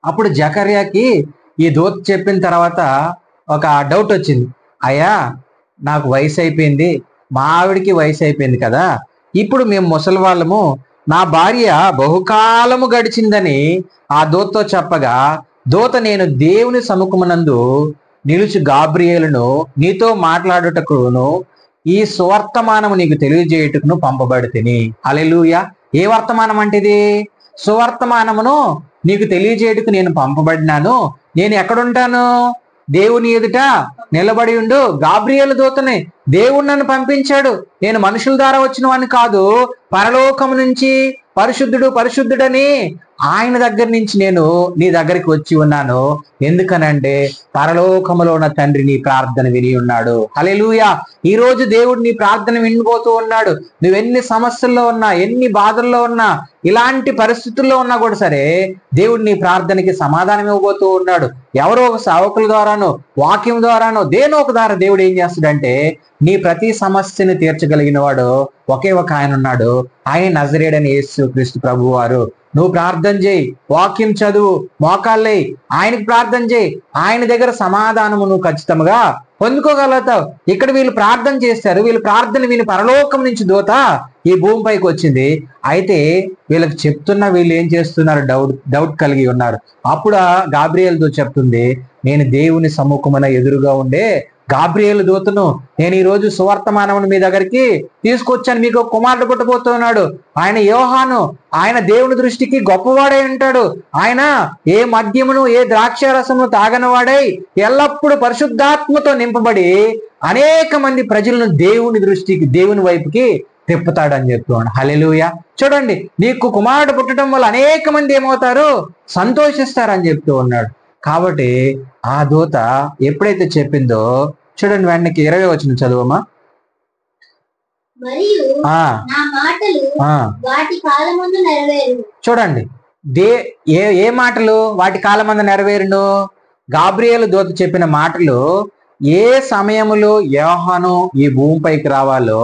అప్పుడు జకర్యాకి ఈ దూత చెప్పిన తర్వాత ఒక డౌట్ వచ్చింది. అయ్యా, నాకు వయసు అయిపోయింది, మా ఆవిడికి వయసు అయిపోయింది కదా, ఇప్పుడు మేము ముసలి వాళ్ళము, నా భార్య బహుకాలము గడిచిందని ఆ దూతతో చెప్పగా, దూత నేను దేవుని సముఖమునందు నిలుచు గాబ్రియేలును నీతో మాట్లాడుటకును ఈ సువర్తమానము నీకు తెలియజేయుటకును పంపబడితిని. హల్లెలూయా. ఏ వర్తమానం అంటే ఇది? సువర్తమానమును నీకు తెలియజేయుటకు నేను పంపబడినాను. నేను ఎక్కడుంటాను? దేవుని ఎదుట నిలబడి ఉండు. గాబ్రియేలు దూతని దేవుడు నన్ను పంపించాడు. నేను మనుషుల ద్వారా వచ్చిన వాడిని కాదు, పరలోకము నుంచి పరిశుద్ధుడు పరిశుద్ధుడని ఆయన దగ్గర నుంచి నేను నీ దగ్గరికి వచ్చి ఉన్నాను. ఎందుకనంటే పరలోకములో ఉన్న తండ్రి నీ ప్రార్థన విని ఉన్నాడు. హల్లెలూయా. ఈ రోజు దేవుడు నీ ప్రార్థన వినిపోతూ ఉన్నాడు. నువ్వెన్ని సమస్యల్లో ఉన్నా, ఎన్ని బాధల్లో ఉన్నా, ఇలాంటి పరిస్థితుల్లో ఉన్నా కూడా సరే దేవుడు నీ ప్రార్థనకి సమాధానం ఇవ్వబోతూ ఉన్నాడు. ఎవరో ఒక సేవకుల ద్వారానో, వాక్యం ద్వారానో, దేనో ఒక ద్వారా దేవుడు ఏం చేస్తాడంటే నీ ప్రతి సమస్యను తీర్చగలిగిన వాడు ఒకే ఒక ఆయన ఉన్నాడు. ఆయన నజరేయుడైన యేసు క్రీస్తు ప్రభువు వారు. నువ్వు ప్రార్థన చేయి, వాక్యం చదువు, మోకాళ్ళే ఆయనకి ప్రార్థన చేయి, ఆయన దగ్గర సమాధానము నువ్వు ఖచ్చితంగా పొందుకోగలుగుతావు. ఇక్కడ వీళ్ళు ప్రార్థన చేస్తారు, వీళ్ళు ప్రార్థన విని పరలోకం నుంచి దూత ఈ భూమిపైకి వచ్చింది. అయితే వీళ్ళకి చెప్తున్నా వీళ్ళు ఏం చేస్తున్నారు? డౌట్ కలిగి ఉన్నారు. అప్పుడు గాబ్రియేలు చెప్తుంది, నేను దేవుని సముఖమున ఎదురుగా ఉండే గాబ్రియేలు దూతను, నేను ఈ రోజు సువర్తమానమును మీ దగ్గరికి తీసుకొచ్చాను. మీకు కుమారుడు పుట్టబోతున్నాడు. ఆయన యోహాను, ఆయన దేవుని దృష్టికి గొప్పవాడై ఉంటాడు. ఆయన ఏ మద్యమును ఏ ద్రాక్షారసమును తాగనివాడై ఎల్లప్పుడూ పరిశుద్ధాత్మతో నింపబడి అనేక మంది ప్రజలను దేవుని దృష్టికి దేవుని వైపుకి తిప్పుతాడని చెప్తున్నాడు. హల్లెలూయా. చూడండి, నీకు కుమారుడు పుట్టడం వల్ల అనేక మంది ఏమవుతారు? సంతోషిస్తారని చెప్తూ ఉన్నాడు. కాబట్టి ఆ దూత ఎప్పుడైతే చెప్పిందో చూడండి, వెనక్కి 20 వచనం చదువమ్మా. చూడండి, ఏ మాటలు వాటి కాలమందు నెరవేరును? గాబ్రియేలు దూత చెప్పిన మాటలు ఏ సమయములో యోహాను ఈ భూమిపైకి రావాలో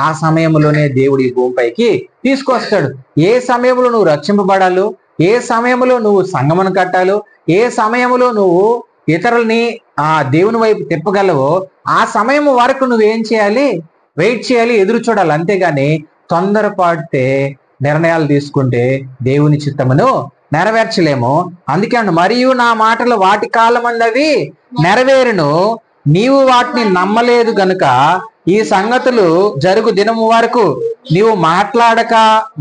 ఆ సమయంలోనే దేవుడు ఈ భూమిపైకి తీసుకొస్తాడు. ఏ సమయంలో నువ్వు రక్షింపబడాలో, ఏ సమయంలో నువ్వు సంగమను కట్టాలో, ఏ సమయంలో నువ్వు ఇతరుల్ని ఆ దేవుని వైపు తిప్పగలవో ఆ సమయం వరకు నువ్వేం చేయాలి? వెయిట్ చేయాలి, ఎదురు చూడాలి. అంతేగాని తొందరపాటే నిర్ణయాలు తీసుకుంటే దేవుని చిత్తమును నెరవేర్చలేము. అందుకే మరియు నా మాటలు వాటి కాలమందవి నెరవేరును, నీవు వాటిని నమ్మలేదు గనుక ఈ సంగతులు జరుగు దినము వరకు నీవు మాట్లాడక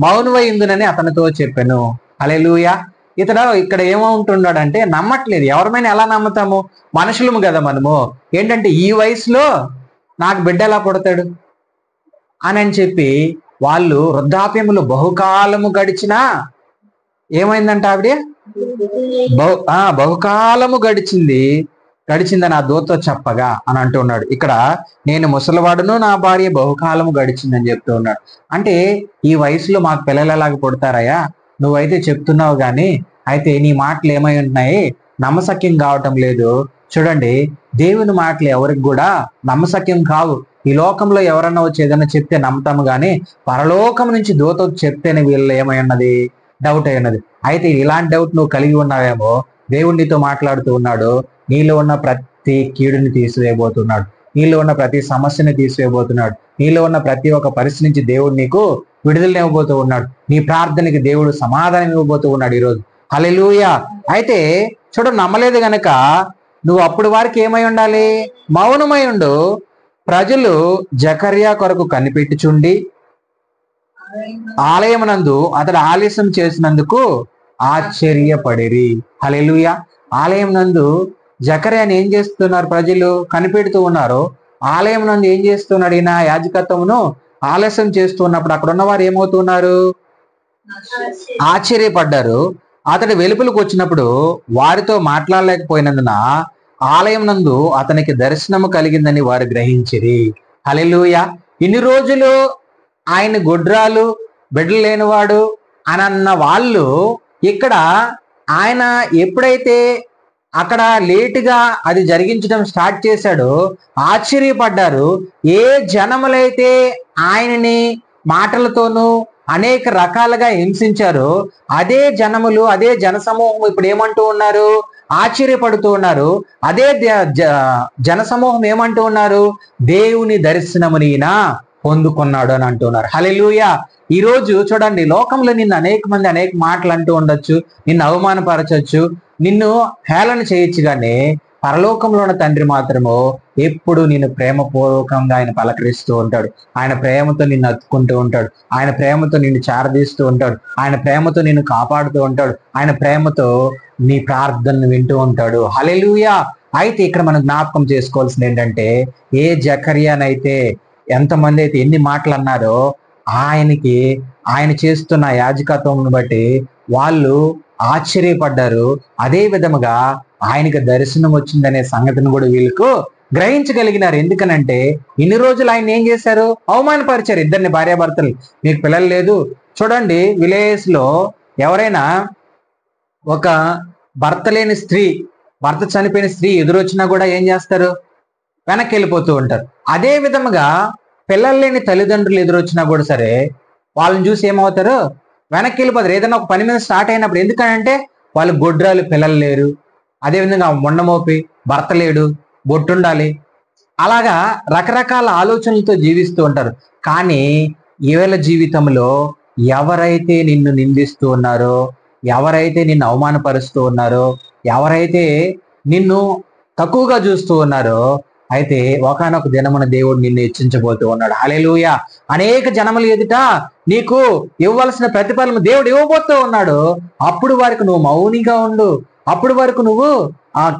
మౌనమైందునని అతనితో చెప్పాను. హల్లెలూయా. ఇతడు ఇక్కడ ఏమవుతున్నాడంటే నమ్మట్లేదు. ఎవరిమైనా ఎలా నమ్ముతాము? మనుషులము కదా మనము. ఏంటంటే ఈ వయసులో నాకు బిడ్డ ఎలా పుడతాడు అని చెప్పి వాళ్ళు వృద్ధాప్యములు బహుకాలము గడిచినా ఏమైందంట? ఆవిడ బహుకాలము గడిచిందని ఆ దూతతో చెప్పగా అని అంటున్నాడు. ఇక్కడ నేను ముసలివాడును, నా భార్య బహుకాలము గడిచిందని చెప్తూ ఉన్నాడు. అంటే ఈ వయసులో మాకు పిల్లలు ఎలాగ పుడతారయ్యా? నువ్వైతే చెప్తున్నావు కానీ అయితే నీ మాటలు ఏమై ఉంటున్నాయి? నమ్మసక్యం కావటం లేదు. చూడండి, దేవుని మాటలు ఎవరికి కూడా నమ్మసక్యం కావు. ఈ లోకంలో ఎవరన్నా వచ్చి ఏదైనా చెప్తే నమ్ముతాము కానీ పరలోకం నుంచి దూత చెప్తేనే వీళ్ళు ఏమై ఉన్నది? డౌట్ అయి ఉన్నది. అయితే ఇలాంటి డౌట్ నువ్వు కలిగి ఉన్నావేమో. దేవుడు నీతో మాట్లాడుతూ ఉన్నాడు. నీలో ఉన్న ప్రతి కీడుని తీసివేయబోతున్నాడు, నీలో ఉన్న ప్రతి సమస్యని తీసివేయబోతున్నాడు, నీలో ఉన్న ప్రతి ఒక్క పరిస్థితి నుంచి దేవుడు నీకు విడుదల ఇవ్వబోతూ ఉన్నాడు. నీ ప్రార్థనకి దేవుడు సమాధానం ఇవ్వబోతూ ఉన్నాడు ఈరోజు. హల్లెలూయా. అయితే చూడు, నమ్మలేదు గనక నువ్వు అప్పుడు వారికి ఏమై ఉండాలి? మౌనమై ఉండు. ప్రజలు జకర్యా కొరకు కనిపెట్టుచుండి ఆలయమునందు అతడు ఆలస్యం చేసినందుకు ఆశ్చర్యపడిరి. హల్లెలూయా. ఆలయం నందు జకర్యాని ఏం చేస్తున్నారు? ప్రజలు కనిపెడుతూ ఉన్నారు. ఆలయం నందు ఏం చేస్తున్నాడు? ఈయన యాజకత్వమును ఆలస్యం చేస్తూ ఉన్నప్పుడు అక్కడ ఉన్నవారు ఏమవుతున్నారు? ఆశ్చర్యపడ్డారు. అతడు వెలుపలకు వచ్చినప్పుడు వారితో మాట్లాడలేకపోయినందున ఆలయం నందు అతనికి దర్శనము కలిగిందని వారు గ్రహించిరి. హల్లెలూయా. ఇన్ని రోజులు ఆయన గొడ్రాలు బిడ్డలు లేనివాడు అని అన్న వాళ్ళు ఇక్కడ ఆయన ఎప్పుడైతే అక్కడ లేటుగా అది జరిగించడం స్టార్ట్ చేశాడో ఆశ్చర్యపడ్డారు. ఏ జనములైతే ఆయనని మాటలతోనూ అనేక రకాలుగా హింసించారో అదే జనములు, అదే జనసమూహం ఇప్పుడు ఏమంటూ ఉన్నారు? ఆశ్చర్యపడుతూ ఉన్నారు. అదే జనసమూహం ఏమంటూ ఉన్నారు? దేవుని దర్శనమునిన పొందుకున్నాడు అని అంటున్నారు. హల్లెలూయా. ఈ రోజు చూడండి, లోకంలో నిన్ను అనేక మంది అనేక మాటలు అంటూ ఉండొచ్చు, నిన్ను అవమానపరచొచ్చు, నిన్ను హేళన చేయొచ్చు, కానీ పరలోకంలో ఉన్న తండ్రి మాత్రము ఎప్పుడు నిన్ను ప్రేమపూర్వకంగా ఆయన పలకరిస్తూ ఉంటాడు. ఆయన ప్రేమతో నిన్ను అత్తుకుంటూ ఉంటాడు. ఆయన ప్రేమతో నిన్ను చారదీస్తూ ఉంటాడు. ఆయన ప్రేమతో నిన్ను కాపాడుతూ ఉంటాడు. ఆయన ప్రేమతో నీ ప్రార్థనను వింటూ ఉంటాడు. హల్లెలూయా. అయితే ఇక్కడ మనం జ్ఞాపకం చేసుకోవాల్సింది ఏంటంటే, ఏ జకర్యానైతే ఎంతమంది అయితే ఎన్ని మాటలు అన్నారో ఆయన చేస్తున్న యాజకత్వం బట్టి వాళ్ళు ఆశ్చర్యపడ్డారు. అదే విధముగా ఆయనకి దర్శనం వచ్చిందనే సంగతిని కూడా వీళ్ళకు గ్రహించగలిగినారు. ఎందుకనంటే ఇన్ని రోజులు ఆయన ఏం చేశారు? అవమానపరిచారు ఇద్దరిని, భార్యాభర్తలు. మీకు పిల్లలు లేదు. చూడండి, విలేజ్ లో ఎవరైనా ఒక భర్త లేని స్త్రీ, భర్త చనిపోయిన స్త్రీ ఎదురొచ్చినా కూడా ఏం చేస్తారు? వెనక్కి వెళ్ళిపోతూ ఉంటారు. అదే విధముగా పిల్లలు లేని తల్లిదండ్రులు ఎదురొచ్చినా కూడా సరే వాళ్ళని చూసి ఏమవుతారు? వెనక్కి వెళ్ళిపోతారు. ఏదైనా ఒక పని మీద స్టార్ట్ అయినప్పుడు. ఎందుకంటే వాళ్ళు గొడ్రాలు, పిల్లలు లేరు. అదేవిధంగా మొండమోపి, భర్త లేడు, బొట్టుండాలి, అలాగా రకరకాల ఆలోచనలతో జీవిస్తూ ఉంటారు. కానీ ఈవేళ జీవితంలో ఎవరైతే నిన్ను నిందిస్తూ ఉన్నారో, ఎవరైతే నిన్ను అవమానపరుస్తూ ఉన్నారో, ఎవరైతే నిన్ను తక్కువగా చూస్తూ ఉన్నారో, అయితే ఒకానొక దినమున దేవుడు నిన్ను హెచ్చించబోతూ ఉన్నాడు. హల్లెలూయా. అనేక జనములు ఎదుట నీకు ఇవ్వవలసిన ప్రతిఫలం దేవుడు ఇవ్వబోతూ ఉన్నాడు. అప్పుడు వరకు నువ్వు మౌనిగా ఉండు. అప్పుడు వరకు నువ్వు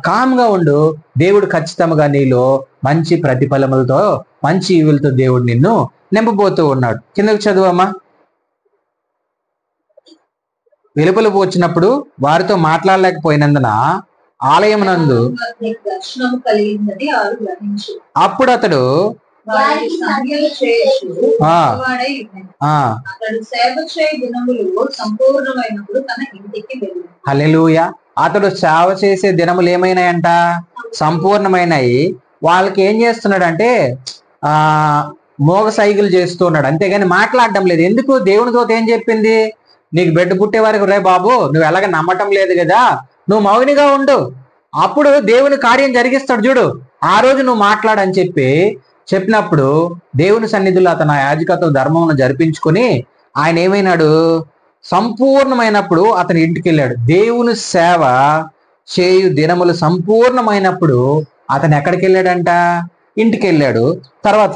కామ్గా ఉండు. దేవుడు ఖచ్చితంగా నీలో మంచి ప్రతిఫలములతో, మంచి ఈవులతో దేవుడు నిన్ను నింపబోతూ ఉన్నాడు. కిందకు చదువమ్మా. వెలుపలకు వచ్చినప్పుడు వారితో మాట్లాడలేకపోయినందున ఆలయం నందు అప్పుడు అతడు హల్లెలూయా. అతడు సేవ చేసే దినములు ఏమైనాయంట? సంపూర్ణమైనవి. వాళ్ళకి ఏం చేస్తున్నాడంటే మోగ సైకిల్ చేస్తూ ఉన్నాడు, అంతేగాని మాట్లాడడం లేదు. ఎందుకు? దేవునితో ఏం చెప్పింది? నీకు బిడ్డ పుట్టే వరకు రే బాబు, నువ్వు ఎలాగ నమ్మటం లేదు కదా, నువ్వు మౌనిగా ఉండు, అప్పుడు దేవుని కార్యం జరిగిస్తాడు చూడు, ఆ రోజు నువ్వు మాట్లాడని చెప్పినప్పుడు దేవుని సన్నిధిలో అతను యాజకత్వ ధర్మమును జరిపించుకొని ఆయన ఏమైనాడు? సంపూర్ణమైనప్పుడు అతను ఇంటికి వెళ్ళాడు. దేవుని సేవ చేయు దినములు సంపూర్ణమైనప్పుడు అతను ఎక్కడికి వెళ్ళాడంట? ఇంటికి వెళ్ళాడు. తర్వాత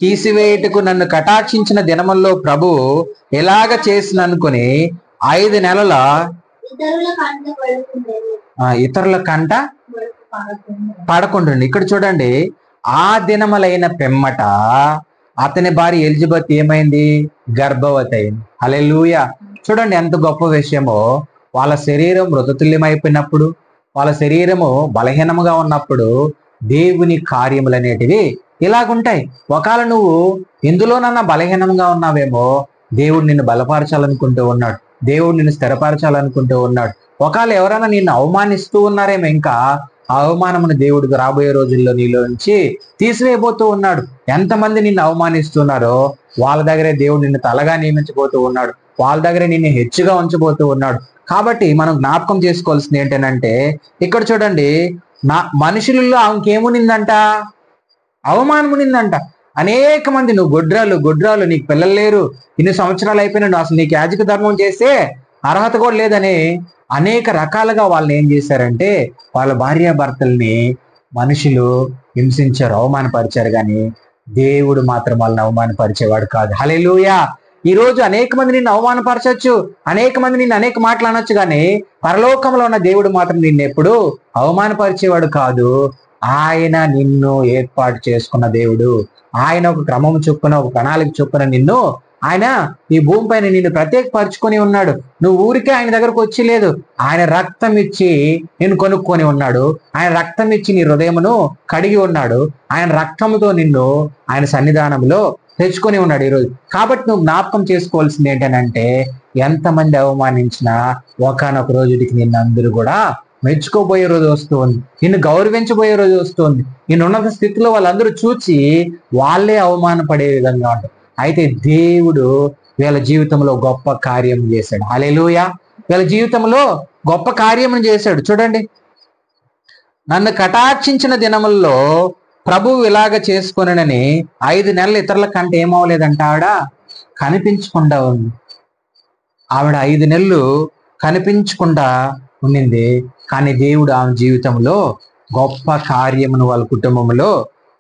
తీసివేయుటకు నన్ను కటాక్షించిన దినముల్లో ప్రభు ఎలాగ చేసిననుకొని 5 నెలల ఇతరుల కంట పడకుండండి. ఇక్కడ చూడండి, ఆ దినములైన పిమ్మట అతని భార్య ఎలిజబెత్ ఏమైంది? గర్భవతి అయింది. హల్లెలూయా. చూడండి ఎంత గొప్ప విషయమో. వాళ్ళ శరీరం మృతతుల్యమైపోయినప్పుడు, వాళ్ళ శరీరము బలహీనముగా ఉన్నప్పుడు దేవుని కార్యములు అనేటివి ఇలాగుంటాయి. ఒకవేళ నువ్వు ఎందులోనన్నా బలహీనంగా ఉన్నావేమో, దేవుడు నిన్ను బలపరచాలనుకుంటూ ఉన్నాడు. దేవుడు నిన్ను స్థిరపరచాలనుకుంటూ ఉన్నాడు. ఒకవేళ ఎవరైనా నిన్ను అవమానిస్తూ ఉన్నారేమో, ఇంకా ఆ అవమానమును దేవుడికి రాబోయే రోజుల్లో నీలో నుంచి తీసివేయబోతూ ఉన్నాడు. ఎంతమంది నిన్ను అవమానిస్తున్నారో వాళ్ళ దగ్గరే దేవుడు నిన్ను తలగా నియమించబోతూ ఉన్నాడు. వాళ్ళ దగ్గరే నిన్ను హెచ్చుగా ఉంచబోతూ ఉన్నాడు. కాబట్టి మనం జ్ఞాపకం చేసుకోవాల్సింది ఏంటంటే, ఇక్కడ చూడండి, మనుషులలో ఆమెకేమునిందంట? అవమానమునిందంట. అనేక మంది, నువ్వు గొడ్రాలు, నీకు పిల్లలు లేరు, ఇన్ని సంవత్సరాలు అయిపోయినా నువ్వు అసలు నీకు యాజక ధర్మం చేస్తే అర్హత కూడా లేదని అనేక రకాలుగా వాళ్ళని ఏం చేశారంటే వాళ్ళ భార్యాభర్తల్ని మనుషులు హింసించారు, అవమానపరిచారు. కానీ దేవుడు మాత్రం వాళ్ళని అవమానపరిచేవాడు కాదు. హల్లెలూయా. ఈ రోజు అనేక మంది నిన్ను అవమానపరచచ్చు, అనేక మంది నిన్ను అనేక మాటలు అనొచ్చు, కానీ పరలోకంలో ఉన్న దేవుడు మాత్రం నిన్ను ఎప్పుడు అవమానపరిచేవాడు కాదు. ఆయన నిన్ను ఏర్పాటు చేసుకున్న దేవుడు. ఆయన ఒక క్రమం చొప్పున, ఒక ప్రణాళిక చొప్పున నిన్ను ఆయన ఈ భూమి పైన నిన్ను ప్రత్యేకపరుచుకొని ఉన్నాడు. నువ్వు ఊరికే ఆయన దగ్గరకు వచ్చి లేదు, ఆయన రక్తం ఇచ్చి నిన్ను కొనుక్కొని ఉన్నాడు. ఆయన రక్తం ఇచ్చి నీ హృదయమును కడిగి ఉన్నాడు. ఆయన రక్తంతో నిన్ను ఆయన సన్నిధానంలో తెచ్చుకొని ఉన్నాడు ఈరోజు. కాబట్టి నువ్వు జ్ఞాపకం చేసుకోవాల్సింది ఏంటంటే, ఎంతమంది అవమానించినా ఒకానొక రోజుకి నిన్ను అందరూ కూడా మెచ్చుకోబోయే రోజు వస్తుంది, నిన్ను గౌరవించబోయే రోజు వస్తుంది. నిన్ను ఉన్నత స్థితిలో వాళ్ళందరూ చూసి వాళ్ళే అవమానపడే విధంగా ఉంటారు. అయితే దేవుడు వీళ్ళ జీవితంలో గొప్ప కార్యం చేశాడు. హల్లెలూయా. వీళ్ళ జీవితంలో గొప్ప కార్యం చేశాడు. చూడండి, నన్ను కటాక్షించిన దినముల్లో ప్రభువు ఇలాగ చేసుకొనని 5 నెలలు ఇతరుల కంటే ఏమవలేదంట, ఆవిడ కనిపించకుండా ఉంది. ఆవిడ 5 నెలలు కనిపించకుండా ఉండింది. కానీ దేవుడు ఆమె జీవితంలో గొప్ప కార్యమును వాళ్ళ కుటుంబంలో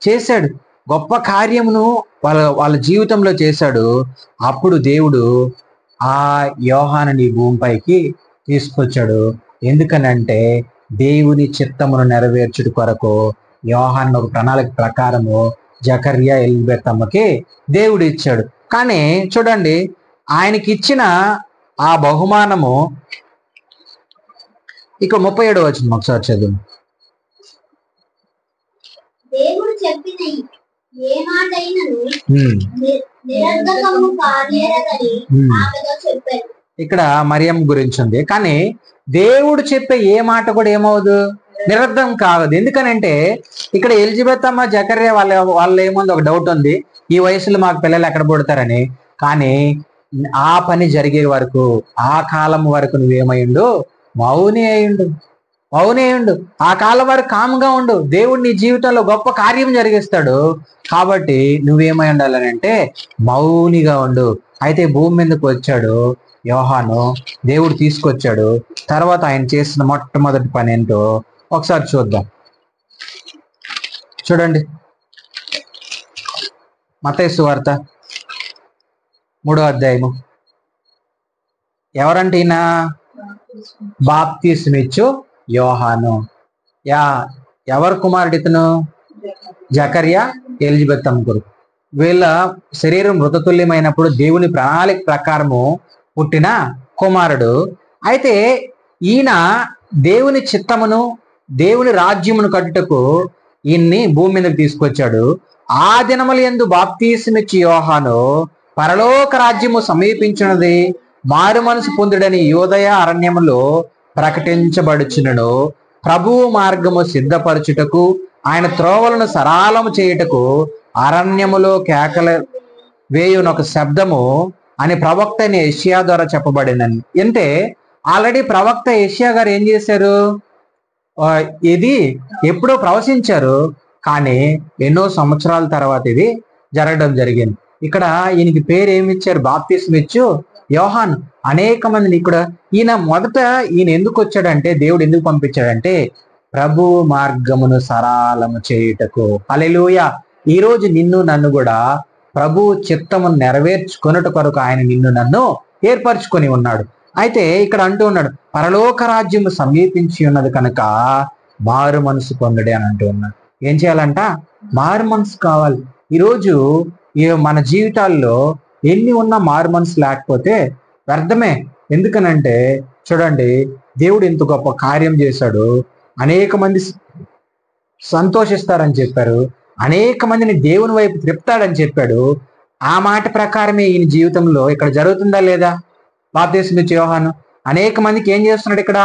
చేశాడు. గొప్ప కార్యమును వాళ్ళ జీవితంలో చేశాడు. అప్పుడు దేవుడు ఆ యోహానుని భూమిపైకి తీసుకొచ్చాడు. ఎందుకనంటే దేవుని చిత్తమును నెరవేర్చుట కొరకు యోహాను ఒక ప్రణాళిక ప్రకారము జకర్యా ఎలిజబెత్ అమ్మకి దేవుడు ఇచ్చాడు. కానీ చూడండి, ఆయనకి ఇచ్చిన ఆ బహుమానము ఇక 37వ వచనం ఒకసారి చదువు. దేవుడు చెప్పిన ఏ మాటైనను నిరర్ధకము కానేరదని ఆమెతో చెప్పాడు. ఇక్కడ మరియమ్మ గురించి ఉంది. కానీ దేవుడు చెప్పే ఏ మాట కూడా ఏమవుదు, నిరర్ధం కాదు. ఎందుకనంటే ఇక్కడ ఎలిజబెత్ అమ్మ జకర్యా వాళ్ళ ఏముంది, ఒక డౌట్ ఉంది, ఈ వయసులో మాకు పిల్లలు ఎక్కడ పుడతారని. కానీ ఆ పని జరిగే వరకు, ఆ కాలం వరకు నువ్వేమైండు, మౌని అయ్యిండు, మౌని అయ్యిండు. ఆ కాలం వరకు కామ్గా ఉండు. దేవుడు నీ జీవితంలో గొప్ప కార్యం జరిగిస్తాడు. కాబట్టి నువ్వేమై ఉండాలని అంటే మౌనిగా ఉండు. అయితే భూమి మీదకి వచ్చాడు యోహాను, దేవుడు తీసుకొచ్చాడు. తర్వాత ఆయన చేసిన మొట్టమొదటి పని ఏంటో ఒకసారి చూద్దాం. చూడండి, మత్తయి సువార్త 3వ అధ్యాయము. ఎవరంటే ఈయన బాప్తిస్మిచ్చు యోహాను. ఎవరు కుమారుడు ఇతను? జకర్యా ఎలిజబెత్ అమ్మ కొడుకు. వీళ్ళ శరీరం మృతతుల్యమైనప్పుడు దేవుని ప్రణాళిక ప్రకారము పుట్టిన కుమారుడు. అయితే ఈయన దేవుని చిత్తమును, దేవుని రాజ్యమును కట్టుటకు ఈయన్ని భూమి మీదకి తీసుకొచ్చాడు. ఆ దినముల యందు బాప్తిస్మిచ్చు యోహాను పరలోక రాజ్యము సమీపించినది, మారు మనసు పొందుడని యూదయ అరణ్యములో ప్రకటించబడుచునను, ప్రభువు మార్గము సిద్ధపరచుటకు, ఆయన త్రోవలను సరాలము చేయుటకు అరణ్యములో కేకల వేయునొక శబ్దము అని ప్రవక్త అయిన యెషయా ద్వారా చెప్పబడినని. అంటే ఆల్రెడీ ప్రవక్త యెషయా గారు ఏం చేశారు, ఇది ఎప్పుడో ప్రవచించారు. కానీ ఎన్నో సంవత్సరాల తర్వాత ఇది జరగడం జరిగింది. ఇక్కడ ఈయనకి పేరు ఏమి ఇచ్చారు, బాప్తిస్మిచ్చు యోహాను. అనేక మందిని ఇక్కడ ఈయన ఎందుకు వచ్చాడంటే, దేవుడు ఎందుకు పంపించాడంటే ప్రభు మార్గమును సరళము చేయుటకు. హల్లెలూయా. ఈ రోజు నిన్ను నన్ను కూడా ప్రభు చిత్తమును నెరవేర్చుకొనుట కొరకు ఆయన నిన్ను నన్ను ఏర్పరచుకొని ఉన్నాడు. అయితే ఇక్కడ అంటూ ఉన్నాడు, పరలోక రాజ్యము సమీపించి ఉన్నది కనుక మారు మనసు పొందడే అని అంటూ ఉన్నాడు. ఏం చేయాలంట? మారు మనసు కావాలి. ఈరోజు మన జీవితాల్లో ఎన్ని ఉన్నా మారు మనసు లేకపోతే వ్యర్థమే. ఎందుకనంటే చూడండి, దేవుడు ఇంత గొప్ప కార్యం చేశాడు, అనేక మంది సంతోషిస్తారని చెప్పారు, అనేక మందిని దేవుని వైపు త్రిపుతాడని చెప్పాడు. ఆ మాట ప్రకారమే ఈయన జీవితంలో ఇక్కడ జరుగుతుందా లేదా? బాప్తిస్మిచ్చు యోహాను అనేక మందికి ఏం చేస్తున్నాడు? ఇక్కడ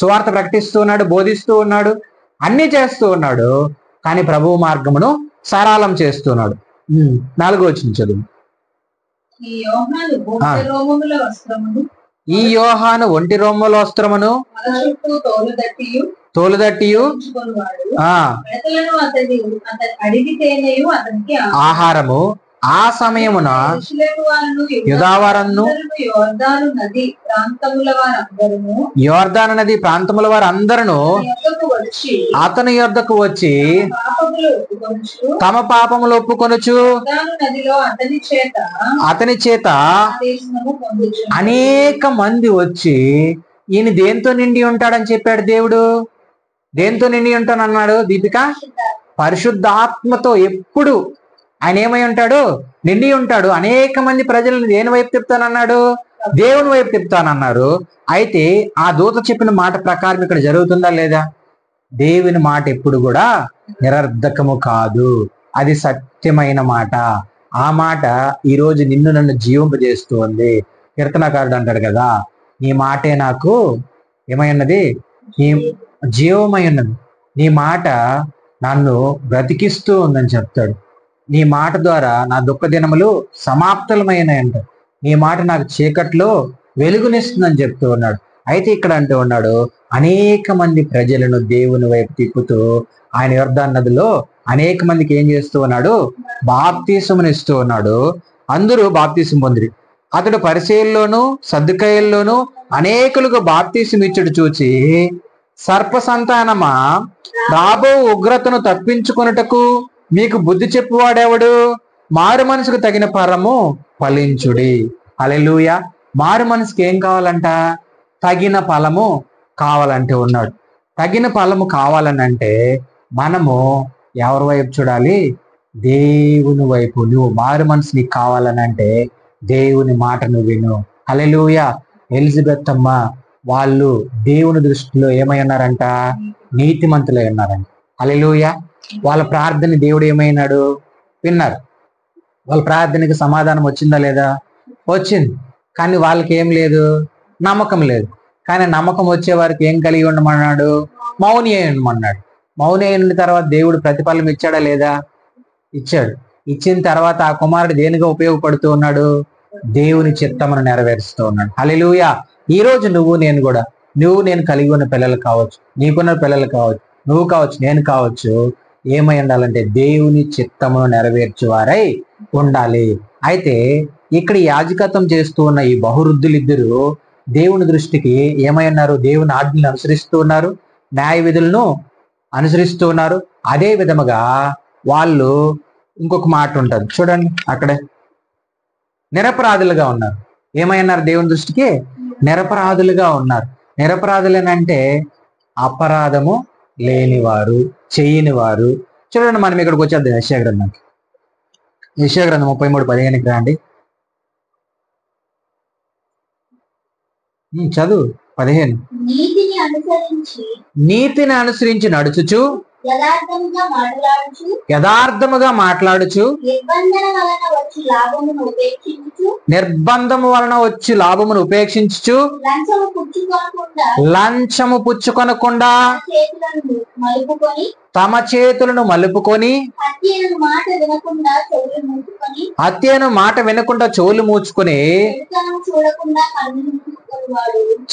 సువార్త ప్రకటిస్తూ ఉన్నాడు, బోధిస్తూ ఉన్నాడు, అన్ని చేస్తూ ఉన్నాడు. కానీ ప్రభువు మార్గమును సరళం చేస్తున్నాడు. 4వ వచనం చదువు. ఈ యోహాను ఒంటి రోమముల వస్త్రమును తోలుదట్టియు ఆహారము ఆ సమయమున యెరూషలేము వారును యూదావారను యోర్దాను నది ప్రాంతముల వారందరూ యోర్దాను నది ప్రాంతముల వారు అందరూ యొద్దకు వచ్చి అతని యొద్దకు వచ్చి పాపములు ఒప్పుకొనుచు తమ పాపములు ఒప్పుకొనుచు యోర్దాను నదిలో అతని చేత ఆదేశము పొందుచు అనేక మంది వచ్చి ఈయన దేంతో నిండి ఉంటాడని చెప్పాడు దేవుడు. దేంతో నిండి ఉంటానన్నాడు దీపిక? పరిశుద్ధాత్మతో. ఎప్పుడు ఆయన ఏమై ఉంటాడు? నిండి ఉంటాడు. అనేక మంది ప్రజలను దేని వైపు తిప్పుతానన్నాడు? దేవుని వైపు తిప్పుతానన్నారు. అయితే ఆ దూత చెప్పిన మాట ప్రకారం ఇక్కడ జరుగుతుందా లేదా? దేవుని మాట ఎప్పుడు కూడా నిరర్ధకము కాదు, అది సత్యమైన మాట. ఆ మాట ఈరోజు నిన్ను నన్ను జీవింపజేస్తూ ఉంది. కీర్తనకారుడు అంటాడు కదా, నీ మాటే నాకు ఏమై ఉన్నది? నీ జీవమై ఉన్నది. నీ మాట నన్ను బ్రతికిస్తూ ఉందని చెప్తాడు. నీ మాట ద్వారా నా దుఃఖ దినములు సమాప్తలమైనాయి అంట. నీ మాట నాకు చీకట్లో వెలుగునిస్తుందని చెప్తూ ఉన్నాడు. అయితే ఇక్కడ అంటూ ఉన్నాడు, అనేక మంది ప్రజలను దేవుని వైపు తిప్పుతూ ఆయన యొర్దాను నదిలో అనేక మందికి ఏం చేస్తూ ఉన్నాడు? బాప్తీసమునిస్తూ ఉన్నాడు. అందరూ బాప్తీసం పొందిరి. అతడు పరిసయ్యుల్లోను సద్దుకయ్యుల్లోను అనేకులకు బాప్తీసం ఇచ్చుడు చూచి, సర్ప సంతానమా, రాబో ఉగ్రతను తప్పించుకొనుటకు మీకు బుద్ధి చెప్పువాడెవడు? మారు మనసుకు తగిన ఫలము ఫలించుడి. హల్లెలూయా. మారు మనసుకి ఏం కావాలంట? తగిన ఫలము కావాలంటే ఉన్నాడు. తగిన ఫలము కావాలనంటే మనము ఎవరి వైపు చూడాలి? దేవుని వైపు. నువ్వు మారు మనసు నీకు కావాలనంటే దేవుని మాట నువ్వు విను. హల్లెలూయా. ఎలిజబెత్ అమ్మ వాళ్ళు దేవుని దృష్టిలో ఏమై ఉన్నారంట? నీతిమంతులై ఉన్నారంట. హల్లెలూయా. వాళ్ళ ప్రార్థన దేవుడు ఏమైనాడు? విన్నారు. వాళ్ళ ప్రార్థనకి సమాధానం వచ్చిందా లేదా? వచ్చింది. కానీ వాళ్ళకి ఏం లేదు? నమ్మకం లేదు. కానీ నమ్మకం వచ్చే వారికి ఏం కలిగి ఉండమన్నాడు? మౌని అయి ఉండమన్నాడు. మౌని అయిన తర్వాత దేవుడు ప్రతిఫలం ఇచ్చాడా లేదా? ఇచ్చాడు. ఇచ్చిన తర్వాత ఆ కుమారుడు దేనిగా ఉపయోగపడుతూ ఉన్నాడు? దేవుని చిత్తమును నెరవేరుస్తూ ఉన్నాడు. హల్లెలూయా. ఈ రోజు నువ్వు నేను కలిగి ఉన్న పిల్లలు కావచ్చు, నీకున్న పిల్లలు కావచ్చు, నువ్వు కావచ్చు, నేను కావచ్చు, ఏమై ఉండాలంటే దేవుని చిత్తమును నెరవేర్చువారై ఉండాలి. అయితే ఇక్కడ యాజకత్వం చేస్తూ ఉన్న ఈ బహువృద్ధులిద్దరూ దేవుని దృష్టికి ఏమై ఉన్నారు? దేవుని ఆజ్ఞలను అనుసరిస్తూ ఉన్నారు, న్యాయ విధులను అనుసరిస్తూ ఉన్నారు. అదే విధముగా వాళ్ళు ఇంకొక మాట ఉంటుంది చూడండి, అక్కడే నిరపరాధులుగా ఉన్నారు. ఏమైనారు? దేవుని దృష్టికి నిరపరాధులుగా ఉన్నారు. నిరపరాధులనంటే అపరాధము లేనివారు, చేయని వారు. చూడండి, మనం ఇక్కడికి వచ్చేద్దాం యెషయా గ్రంథంకి. యెషయా గ్రంథం 33:15కి రండి. చదువు 15. నీతిని అనుసరించి నడుచుచు యథార్థముగా మాట్లాడుచు నిర్బంధము వలన వచ్చి లాభమును ఉపేక్షించుచు లంచము పుచ్చుకొనకుండా తమ చేతులను మలుపుకొని హత్యను మాట వినకుండా చెవులు మూచుకొని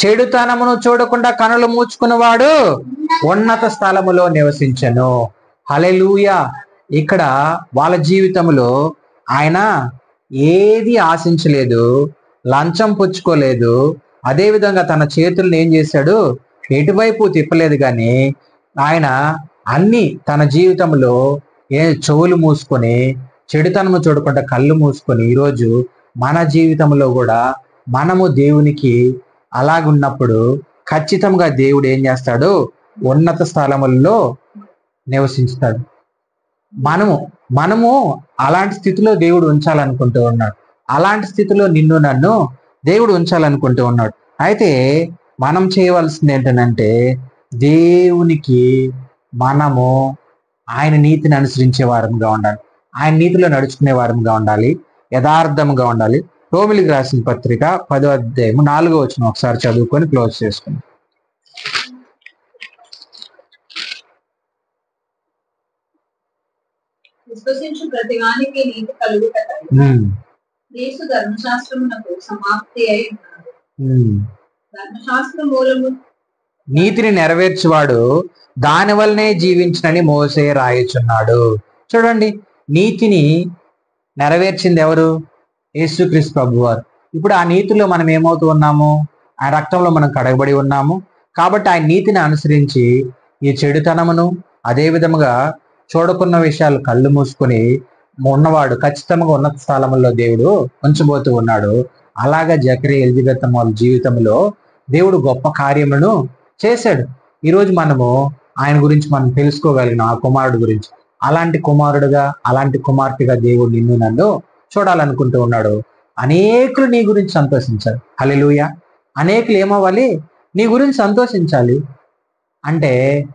చెడుతనమును చూడకుండా కనులు మూచుకునేవాడు ఉన్నత స్థలములో నివసించను. హల్లెలూయా. ఇక్కడ వాళ్ళ జీవితంలో ఆయన ఏది ఆశించలేదు, లంచం పుచ్చుకోలేదు. అదే విధంగా తన చేతులను ఏం చేశాడు? ఎటువైపు తిప్పలేదు. కానీ ఆయన అన్ని తన జీవితంలో చెవులు మూసుకొని చెడుతనము చూడకుండా కళ్ళు మూసుకొని, ఈరోజు మన జీవితంలో కూడా మనము దేవునికి అలాగున్నప్పుడు ఖచ్చితంగా దేవుడు ఏం చేస్తాడు? ఉన్నత స్థలములలో నివసిస్తాడు. మనము అలాంటి స్థితిలో దేవుడు ఉంచాలనుకుంటూ ఉన్నాడు. అలాంటి స్థితిలో నిన్ను నన్ను దేవుడు ఉంచాలనుకుంటూ ఉన్నాడు. అయితే మనం చేయవలసింది ఏంటంటే దేవునికి మనము ఆయన నీతిని అనుసరించే వారంగా ఉండాలి, ఆయన నీతిలో నడుచుకునే వారంగా ఉండాలి, యథార్థంగా ఉండాలి. రోమిలికి రాసిన పత్రిక 10వ అధ్యాయము 4వ వచనం ఒకసారి చదువుకొని క్లోజ్ చేసుకుందాం. విశ్వసించు ప్రతివానికి నీతి కలుగుటకై యేసు ధర్మశాస్త్రమునకు సమాప్తి అయి ఉన్నాడు. ధర్మశాస్త్ర మూలము నీతిని నెరవేర్చువాడు దాని వల్లనే జీవించనని మోసే రాయుచున్నాడు. చూడండి, నీతిని నెరవేర్చింది ఎవరు? యేసుక్రీస్తు ప్రభువారు. ఇప్పుడు ఆ నీతిలో మనం ఏమవుతూ ఉన్నాము? ఆ రక్తంలో మనం కడగబడి ఉన్నాము. కాబట్టి ఆ నీతిని అనుసరించి ఈ చెడుతనమును, అదే విధముగా చూడకున్న విషయాలు కళ్ళు మూసుకొని ఉన్నవాడు ఖచ్చితంగా ఉన్నత స్థలముల్లో దేవుడు ఉంచబోతూ ఉన్నాడు. అలాగా జకరియా ఎలిజబెత్ వాళ్ళ జీవితంలో దేవుడు గొప్ప కార్యములను చేశాడు. ఈరోజు మనము ఆయన గురించి మనం తెలుసుకోగలిగిన ఆ కుమారుడు గురించి. అలాంటి కుమారుడుగా, అలాంటి కుమార్తెగా దేవుడు నిన్ను నన్ను చూడాలనుకుంటూ ఉన్నాడు. అనేకులు నీ గురించి సంతోషించాలి. హల్లెలూయా. అనేకులు ఏమవ్వాలి? నీ గురించి సంతోషించాలి. అంటే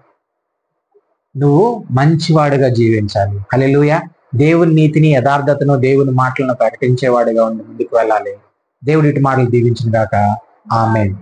నువ్వు మంచివాడుగా జీవించాలి. హల్లెలూయా. దేవుని నీతిని, యథార్థతను, దేవుని మాటలను ప్రకటించేవాడుగా ఉండి ముందుకు వెళ్ళాలి. దేవుడి ఇటు మాటలు దీవించిన గాక. ఆమేన్.